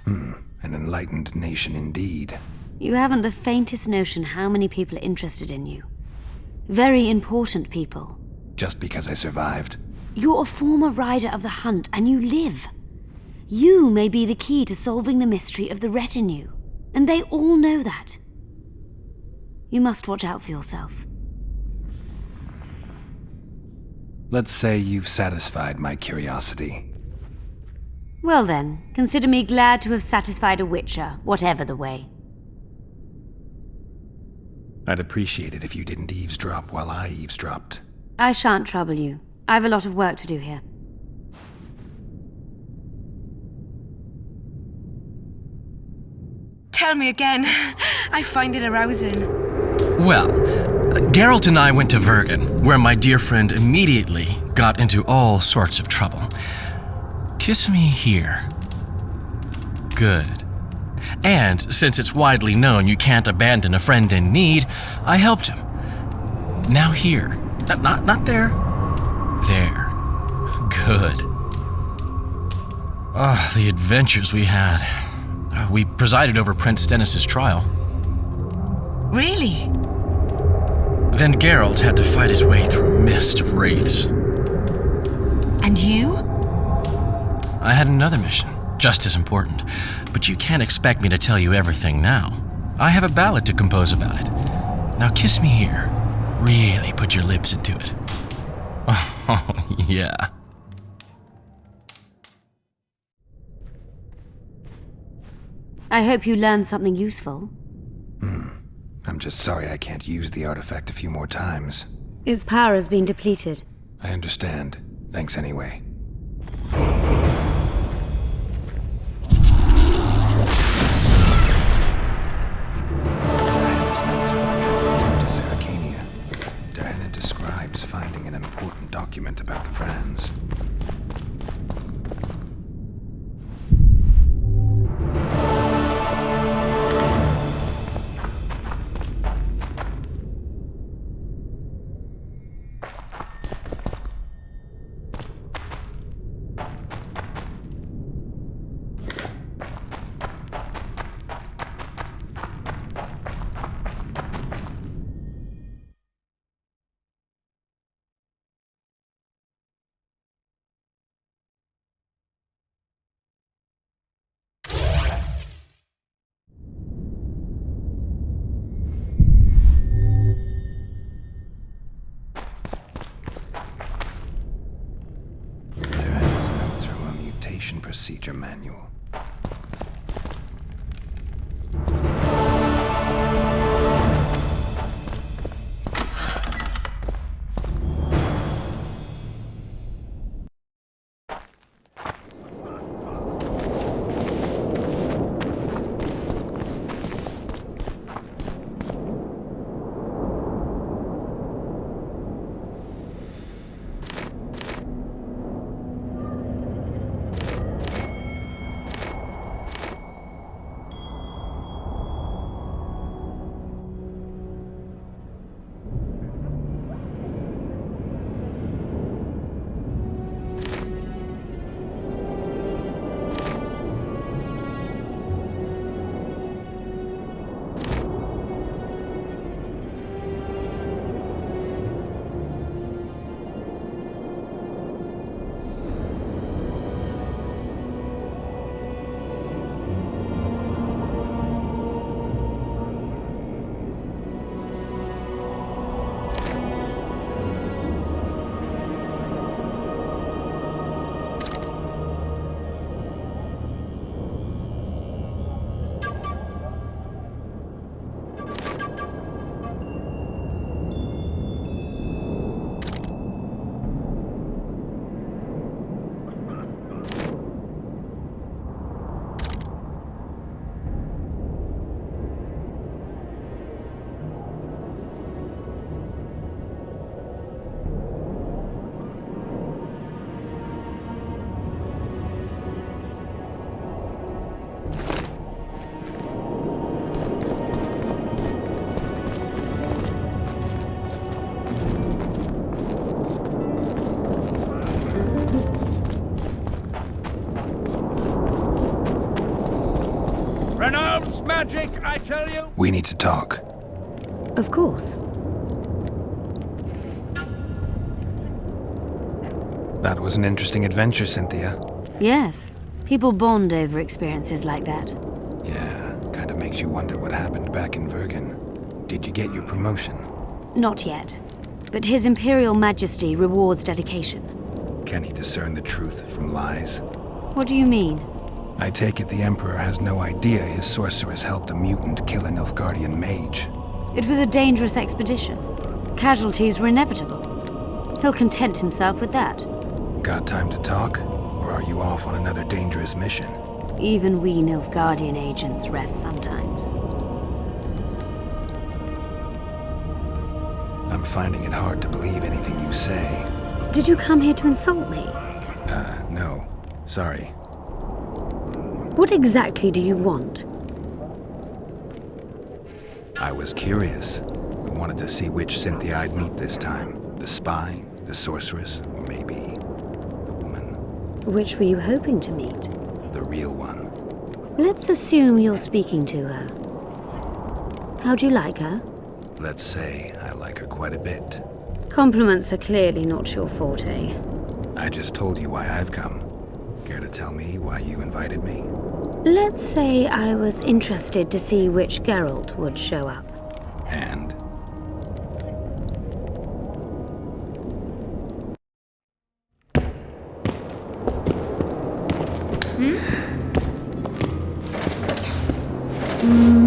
An enlightened nation indeed. You haven't the faintest notion how many people are interested in you. Very important people. Just because I survived? You're a former rider of the hunt, and you live. You may be the key to solving the mystery of the retinue, and they all know that. You must watch out for yourself. Let's say you've satisfied my curiosity. Well then, consider me glad to have satisfied a witcher, whatever the way. I'd appreciate it if you didn't eavesdrop while I eavesdropped. I shan't trouble you. I have a lot of work to do here. Tell me again. I find it arousing. Well, Geralt and I went to Vergen, where my dear friend immediately got into all sorts of trouble. Kiss me here. Good. And since it's widely known you can't abandon a friend in need, I helped him. Now here. Not there. There. Good. Ah, the adventures we had. We presided over Prince Stennis' trial. Really? Then Geralt had to fight his way through a mist of wraiths. And you? I had another mission, just as important, but you can't expect me to tell you everything now. I have a ballad to compose about it. Now kiss me here. Really put your lips into it. Oh, yeah. I hope you learned something useful. I'm just sorry I can't use the artifact a few more times. Its power has been depleted. I understand. Thanks anyway. Diana describes finding an important document about the Vrans. Procedure manual. Magic, I tell you! We need to talk. Of course. That was an interesting adventure, Cynthia. Yes. People bond over experiences like that. Yeah, kind of makes you wonder what happened back in Vergen. Did you get your promotion? Not yet. But His Imperial Majesty rewards dedication. Can he discern the truth from lies? What do you mean? I take it the Emperor has no idea his sorceress helped a mutant kill a Nilfgaardian mage. It was a dangerous expedition. Casualties were inevitable. He'll content himself with that. Got time to talk? Or are you off on another dangerous mission? Even we Nilfgaardian agents rest sometimes. I'm finding it hard to believe anything you say. Did you come here to insult me? No. Sorry. What exactly do you want? I was curious. I wanted to see which Cynthia I'd meet this time. The spy, the sorceress, or maybe the woman. Which were you hoping to meet? The real one. Let's assume you're speaking to her. How do you like her? Let's say I like her quite a bit. Compliments are clearly not your forte. I just told you why I've come. Care to tell me why you invited me? Let's say I was interested to see which Geralt would show up. And? The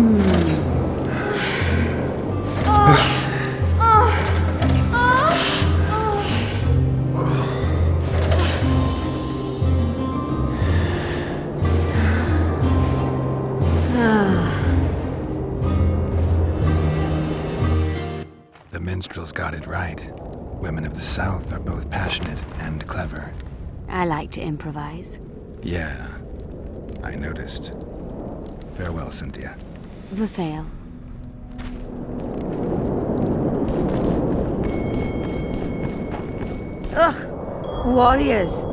minstrels got it right. Women of the South are both passionate and clever. I like to improvise. Yeah, I noticed. Farewell, Cynthia. Verfail. Ugh, warriors.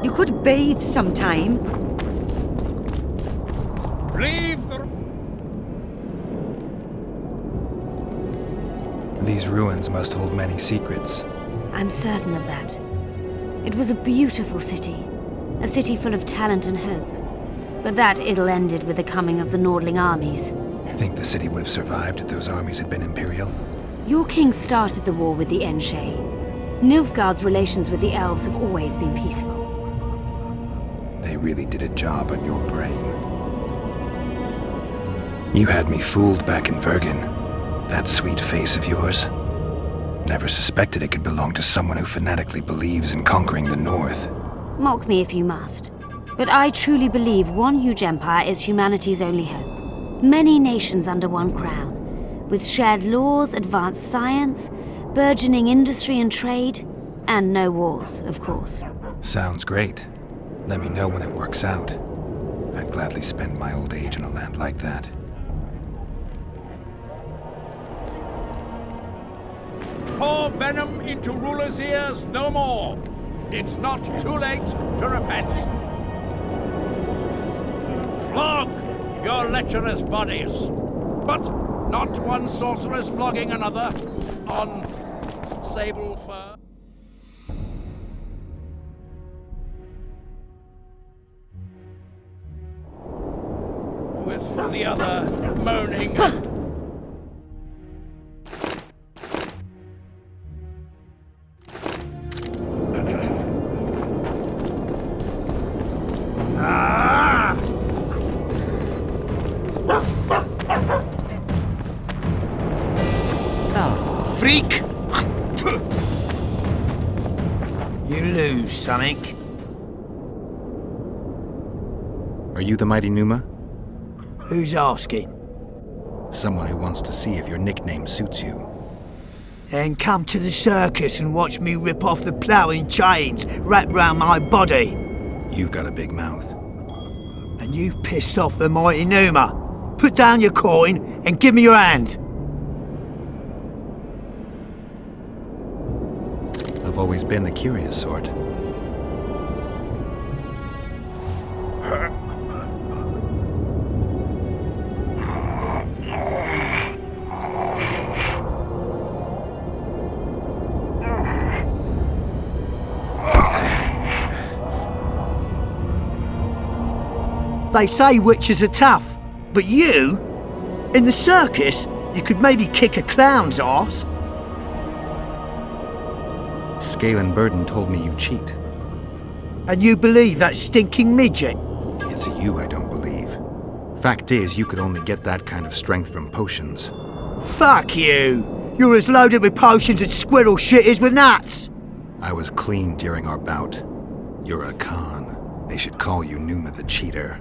You could bathe sometime. Leave the... These ruins must hold many secrets. I'm certain of that. It was a beautiful city. A city full of talent and hope. But that ill ended with the coming of the Nordling armies. Think the city would have survived if those armies had been Imperial? Your king started the war with the Enshe. Nilfgaard's relations with the elves have always been peaceful. They really did a job on your brain. You had me fooled back in Vergen. That sweet face of yours. Never suspected it could belong to someone who fanatically believes in conquering the North. Mock me if you must. But I truly believe one huge empire is humanity's only hope. Many nations under one crown, with shared laws, advanced science, burgeoning industry and trade, and no wars, of course. Sounds great. Let me know when it works out. I'd gladly spend my old age in a land like that. Pour venom into rulers' ears no more. It's not too late to repent. Flog your lecherous bodies, but not one sorceress flogging another on sable fur. With the other moaning. Freak! You lose, something. Are you the mighty Numa? Who's asking? Someone who wants to see if your nickname suits you. Then come to the circus and watch me rip off the ploughing chains wrapped round my body. You've got a big mouth. And you've pissed off the mighty Numa. Put down your coin and give me your hand. I've always been the curious sort. They say witches are tough, but you? In the circus, you could maybe kick a clown's arse. Cecil Burdon told me you cheat. And you believe that stinking midget? It's you I don't believe. Fact is, you could only get that kind of strength from potions. Fuck you! You're as loaded with potions as squirrel shit is with nuts! I was clean during our bout. You're a con. They should call you Numa the Cheater.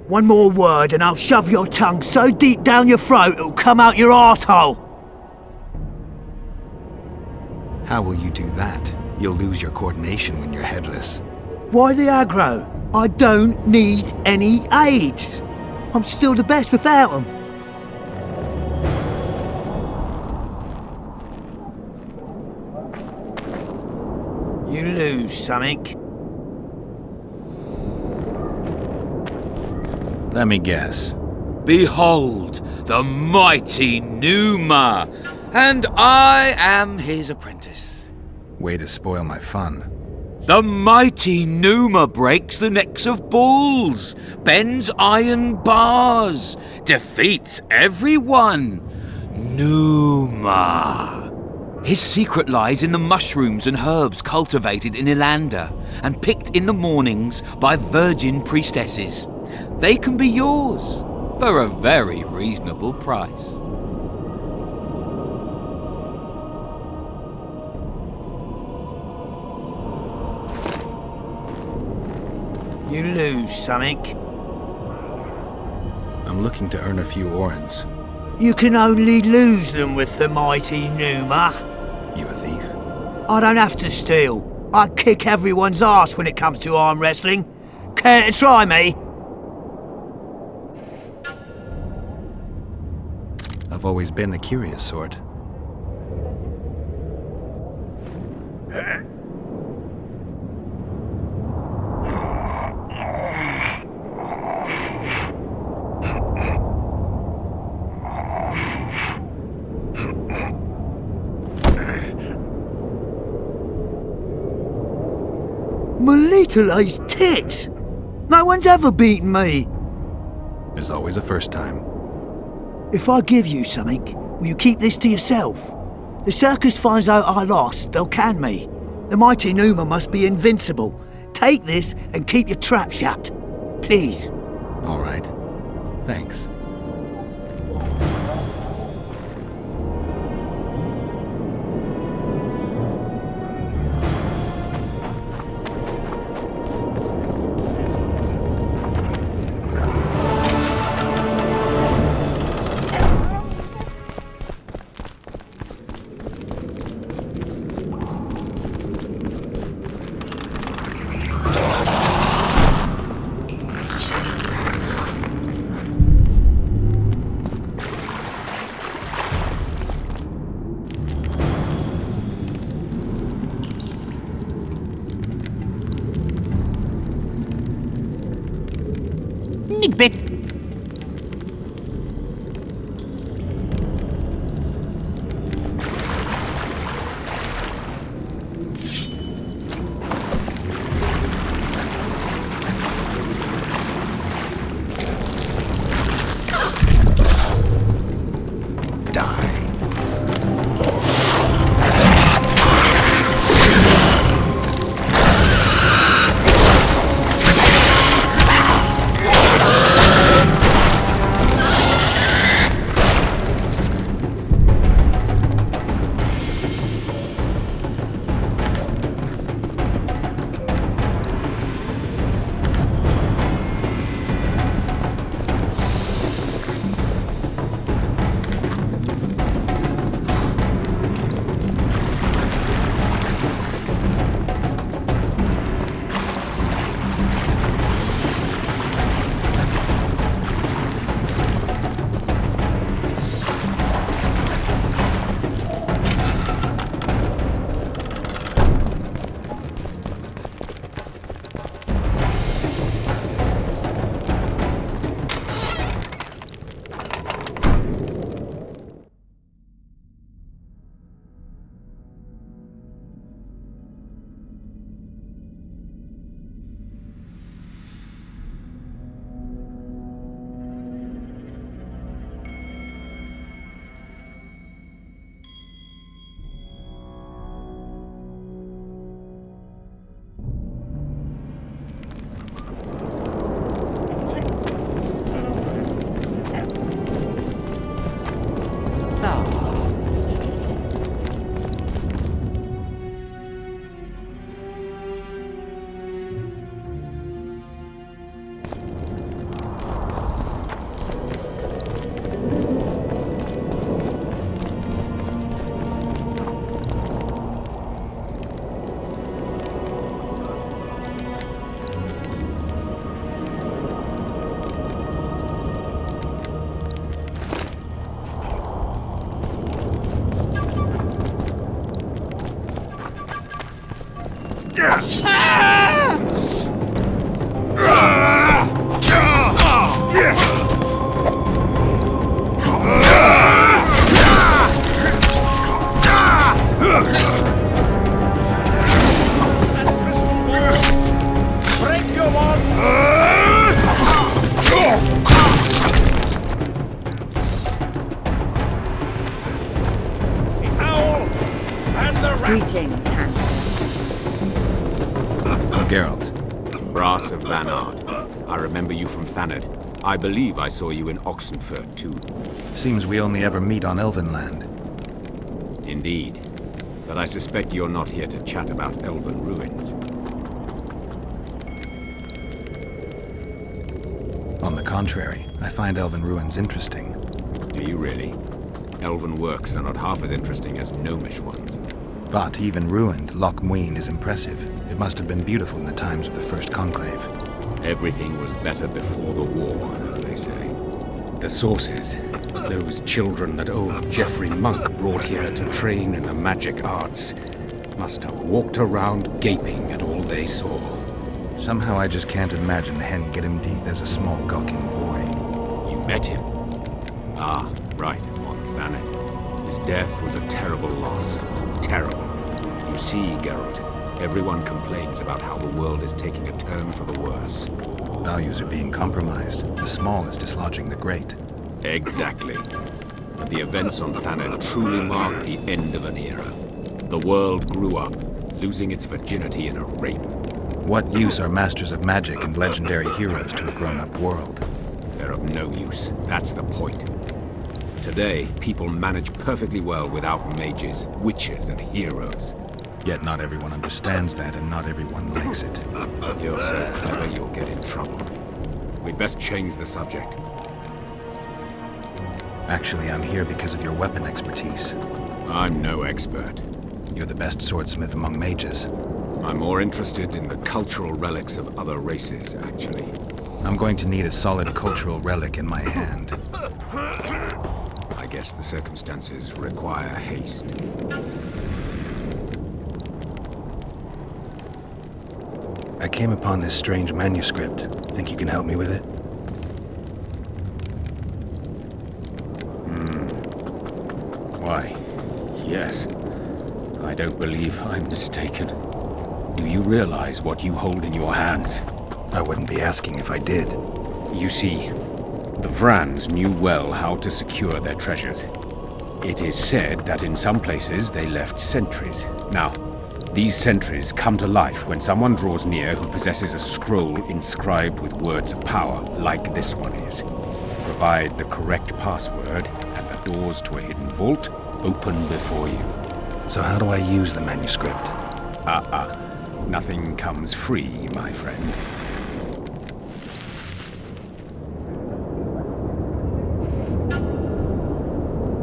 One more word and I'll shove your tongue so deep down your throat it'll come out your arsehole. How will you do that? You'll lose your coordination when you're headless. Why the aggro? I don't need any aids. I'm still the best without them. You lose, something. Let me guess. Behold, the mighty Numa, and I am his apprentice. Way to spoil my fun. The mighty Numa breaks the necks of bulls, bends iron bars, defeats everyone. Numa. His secret lies in the mushrooms and herbs cultivated in Ilander and picked in the mornings by virgin priestesses. They can be yours. for a very reasonable price. You lose something. I'm looking to earn a few orens. You can only lose them with the mighty Numa. You a thief? I don't have to steal. I kick everyone's ass when it comes to arm wrestling. Care to try me? I've always been the curious sort. My little ace ticks. No one's ever beaten me. There's always a first time. If I give you something, will you keep this to yourself? The circus finds out I lost, they'll can me. The mighty Numa must be invincible. Take this and keep your trap shut. Please. All right. Thanks. Nigbit. Greetings, handsome. Geralt. Brass of Van Art. I remember you from Thanad. I believe I saw you in Oxenfurt, too. Seems we only ever meet on Elven land. Indeed. But I suspect you're not here to chat about Elven ruins. On the contrary, I find Elven ruins interesting. Do you really? Elven works are not half as interesting as gnomish ones. But even ruined, Loch MUINNE is impressive. It must have been beautiful in the times of the First Conclave. Everything was better before the war, as they say. The sources, those children that old Geoffrey Monk brought here to train in the magic arts, must have walked around gaping at all they saw. Somehow I just can't imagine Hen Gedimdeath as a small gawking boy. You met him? Ah, right, on Thanet. His death was a terrible loss. Terrible. You see, Geralt, everyone complains about how the world is taking a turn for the worse. Values are being compromised. The small is dislodging the great. Exactly. And the events on Thanet truly marked the end of an era. The world grew up, losing its virginity in a rape. What use are masters of magic and legendary heroes to a grown-up world? They're of no use. That's the point. Today, people manage perfectly well without mages, witches, and heroes. Yet not everyone understands that, and not everyone likes it. You're so clever, you'll get in trouble. We'd best change the subject. Actually, I'm here because of your weapon expertise. I'm no expert. You're the best swordsmith among mages. I'm more interested in the cultural relics of other races, actually. I'm going to need a solid cultural relic in my hand. I guess the circumstances require haste. I came upon this strange manuscript. Think you can help me with it? Why, yes. I don't believe I'm mistaken. Do you realize what you hold in your hands? I wouldn't be asking if I did. You see, the Vrans knew well how to secure their treasures. It is said that in some places they left sentries. Now, these sentries come to life when someone draws near who possesses a scroll inscribed with words of power, like this one is. Provide the correct password, and the doors to a hidden vault open before you. So how do I use the manuscript? Nothing comes free, my friend.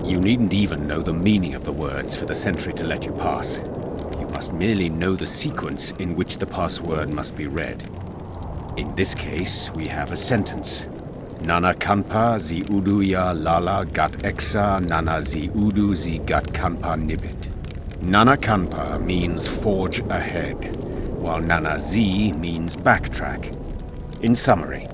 You needn't even know the meaning of the words for the sentry to let you pass. You must merely know the sequence in which the password must be read. In this case, we have a sentence. Nana kanpa zi udu ya lala gat exa nana zi udu zi gat kanpa nibit. Nana kanpa means forge ahead, while Nana zi means backtrack. In summary,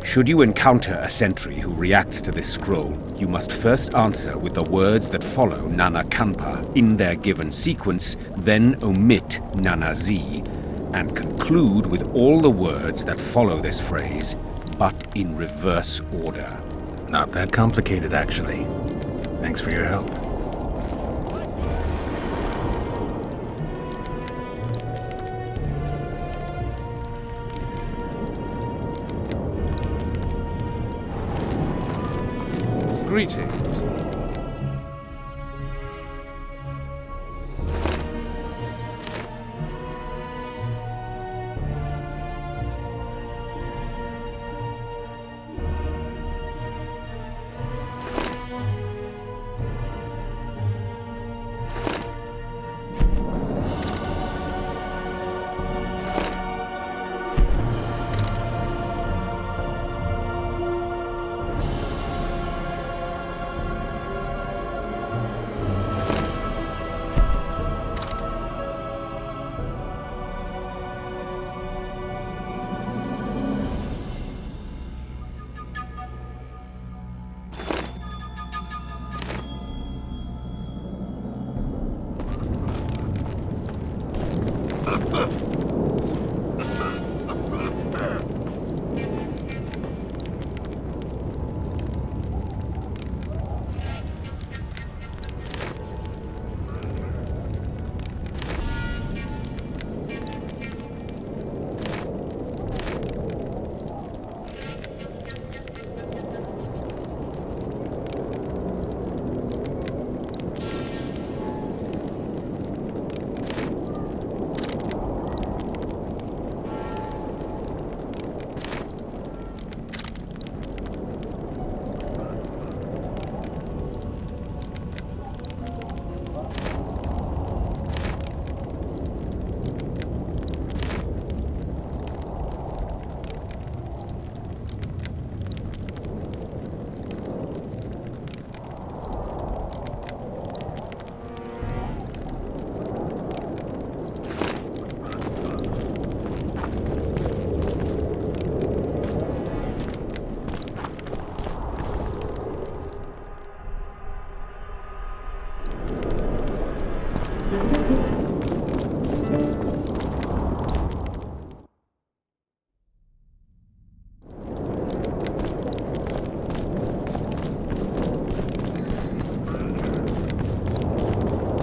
should you encounter a sentry who reacts to this scroll, you must first answer with the words that follow Nana kanpa in their given sequence, then omit Nana zi, and conclude with all the words that follow this phrase, but in reverse order. Not that complicated, actually. Thanks for your help. Greetings.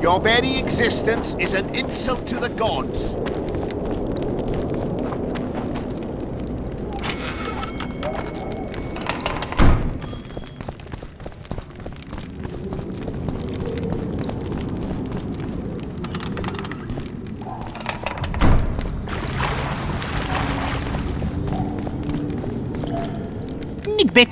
Your very existence is an insult to the gods. Nick.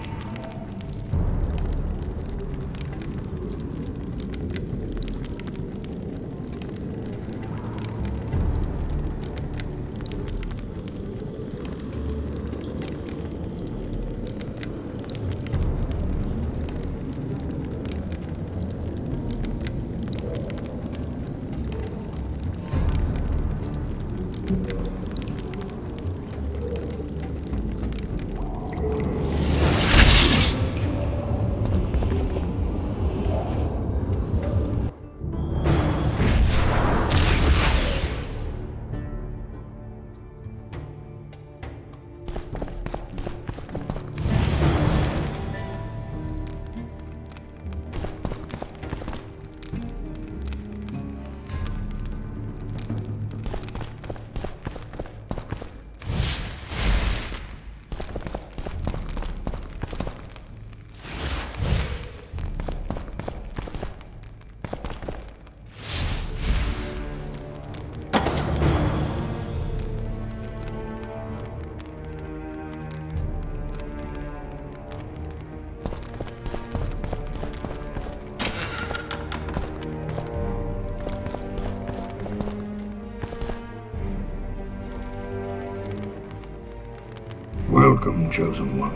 Welcome, Chosen One.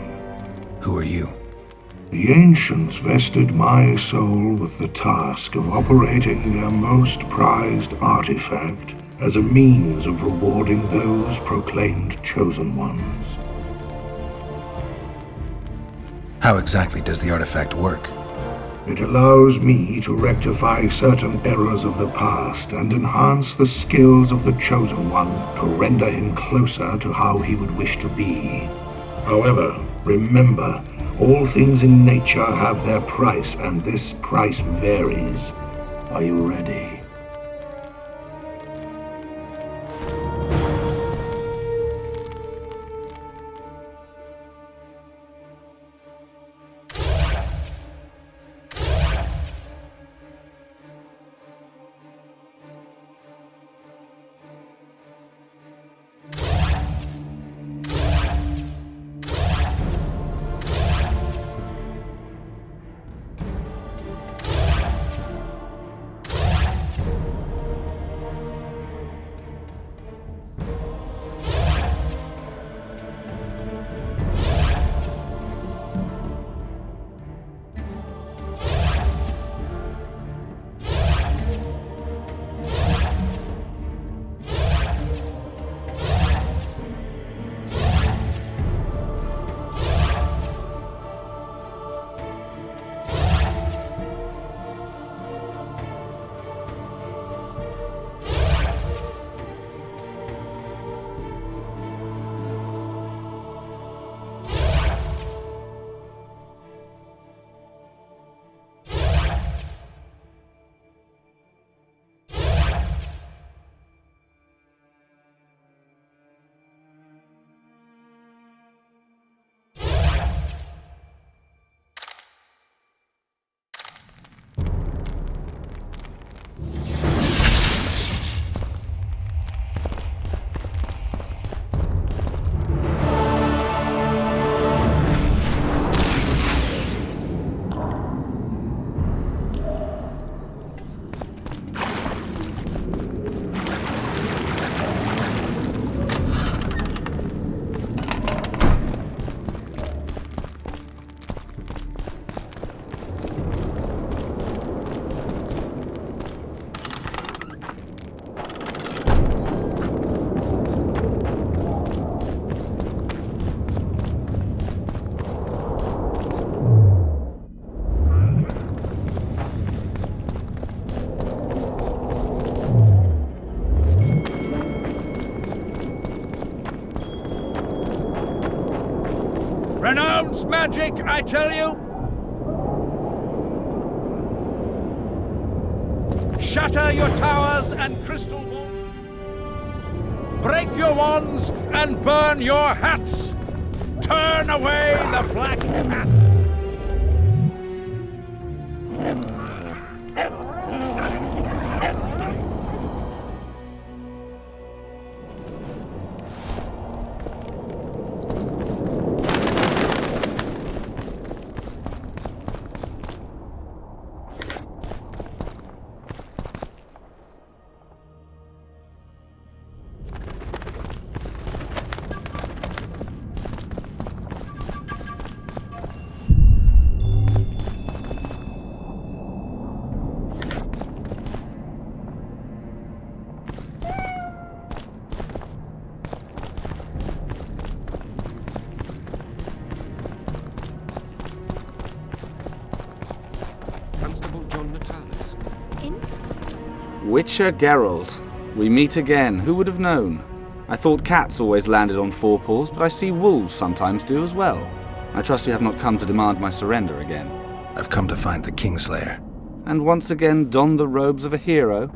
Who are you? The Ancients vested my soul with the task of operating their most prized artifact as a means of rewarding those proclaimed Chosen Ones. How exactly does the artifact work? It allows me to rectify certain errors of the past and enhance the skills of the Chosen One to render him closer to how he would wish to be. However, remember, all things in nature have their price, and this price varies. Are you ready? Renounce magic, I tell you! Shatter your towers and crystal walls. Break your wands and burn your hats. Turn away the black hats. Witcher Geralt. We meet again. Who would have known? I thought cats always landed on four paws, but I see wolves sometimes do as well. I trust you have not come to demand my surrender again. I've come to find the Kingslayer. And once again don the robes of a hero?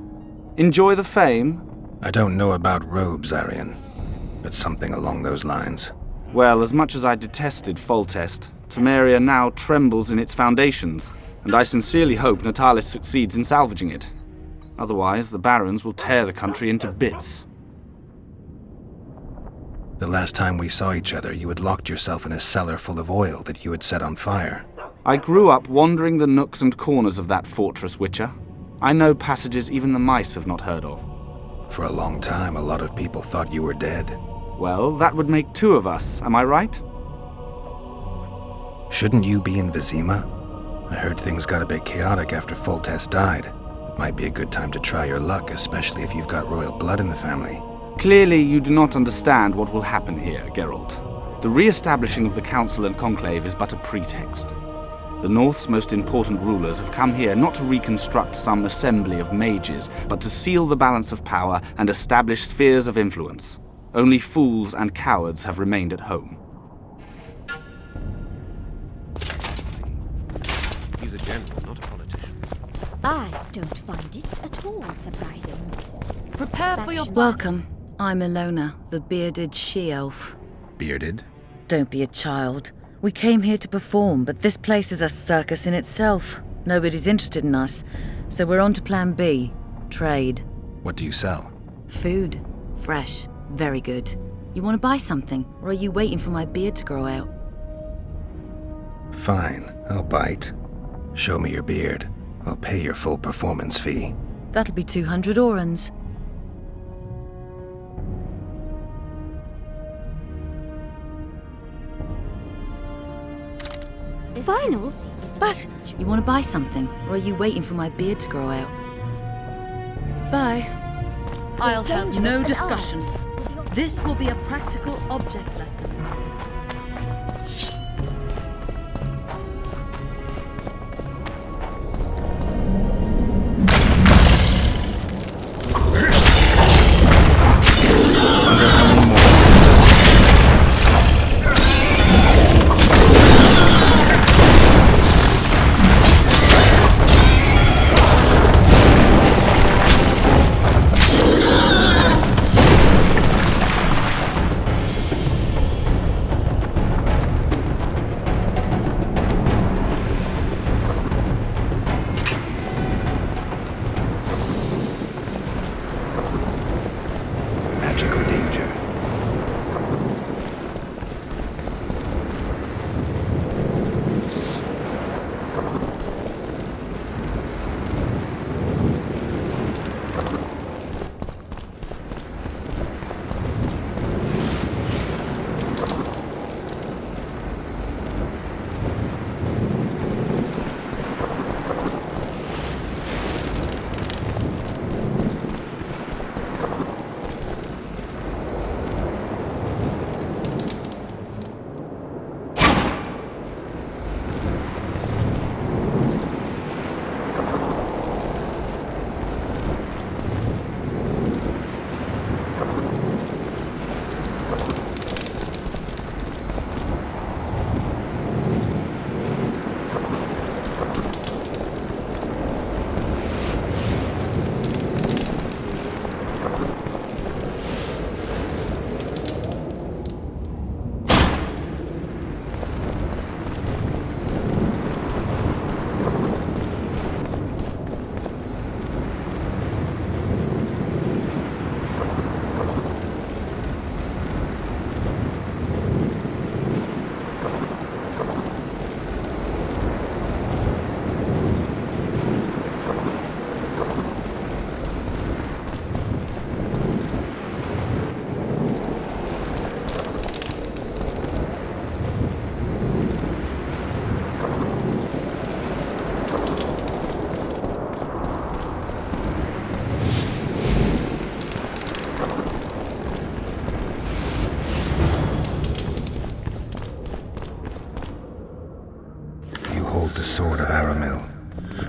Enjoy the fame? I don't know about robes, Arian, but something along those lines. Well, as much as I detested Foltest, Temeria now trembles in its foundations, and I sincerely hope Natalis succeeds in salvaging it. Otherwise, the barons will tear the country into bits. The last time we saw each other, you had locked yourself in a cellar full of oil that you had set on fire. I grew up wandering the nooks and corners of that fortress, Witcher. I know passages even the mice have not heard of. For a long time, a lot of people thought you were dead. Well, that would make two of us, am I right? Shouldn't you be in Vizima? I heard things got a bit chaotic after Foltest died. It might be a good time to try your luck, especially if you've got royal blood in the family. Clearly, you do not understand what will happen here, Geralt. The re-establishing of the Council and Conclave is but a pretext. The North's most important rulers have come here not to reconstruct some assembly of mages, but to seal the balance of power and establish spheres of influence. Only fools and cowards have remained at home. He's a general, not a politician. I don't find it at all surprising. Prepare for your... Welcome. I'm Ilona, the bearded she-elf. Bearded? Don't be a child. We came here to perform, but this place is a circus in itself. Nobody's interested in us, so we're on to plan B, trade. What do you sell? Food. Fresh. Very good. You want to buy something, or are you waiting for my beard to grow out? Fine, I'll bite. Show me your beard. I'll pay your full performance fee. That'll be 200 orans. Final? But... You want to buy something, or are you waiting for my beard to grow out? Bye. I'll have no discussion. This will be a practical object lesson.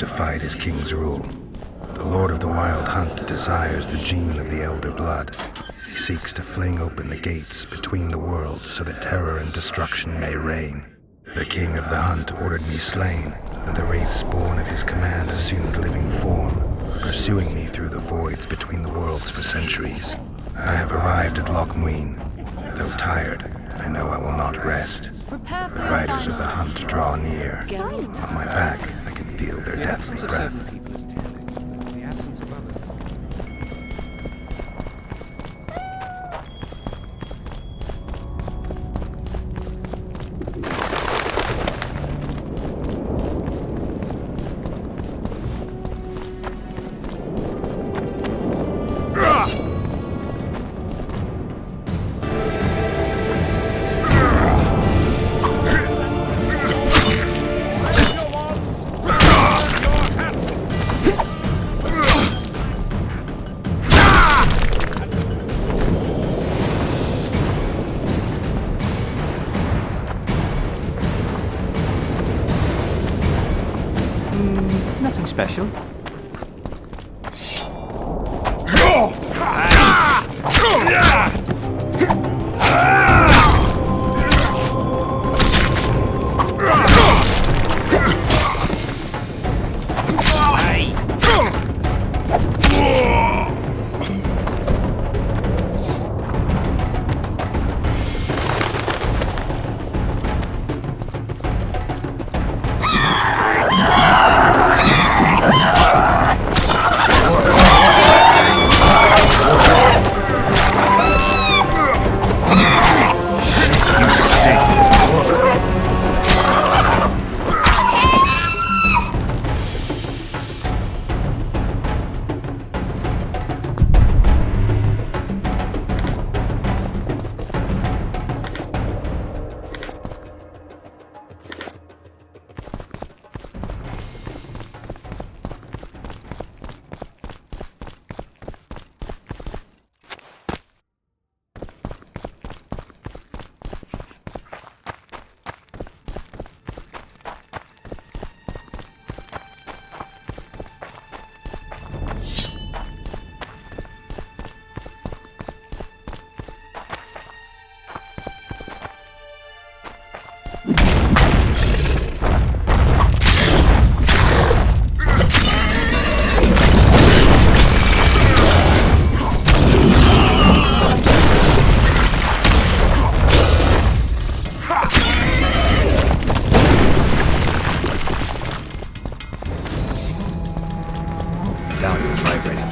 defied his king's rule. The Lord of the Wild Hunt desires the gene of the Elder Blood. He seeks to fling open the gates between the worlds so that terror and destruction may reign. The King of the Hunt ordered me slain, and the wraiths born at his command assumed living form, pursuing me through the voids between the worlds for centuries. I have arrived at Loch Muinne. Though tired, I know I will not rest. The riders of the hunt draw near. On my back, I can feel their deathly breath. Nothing special. Medallion's vibrating.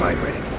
vibrating.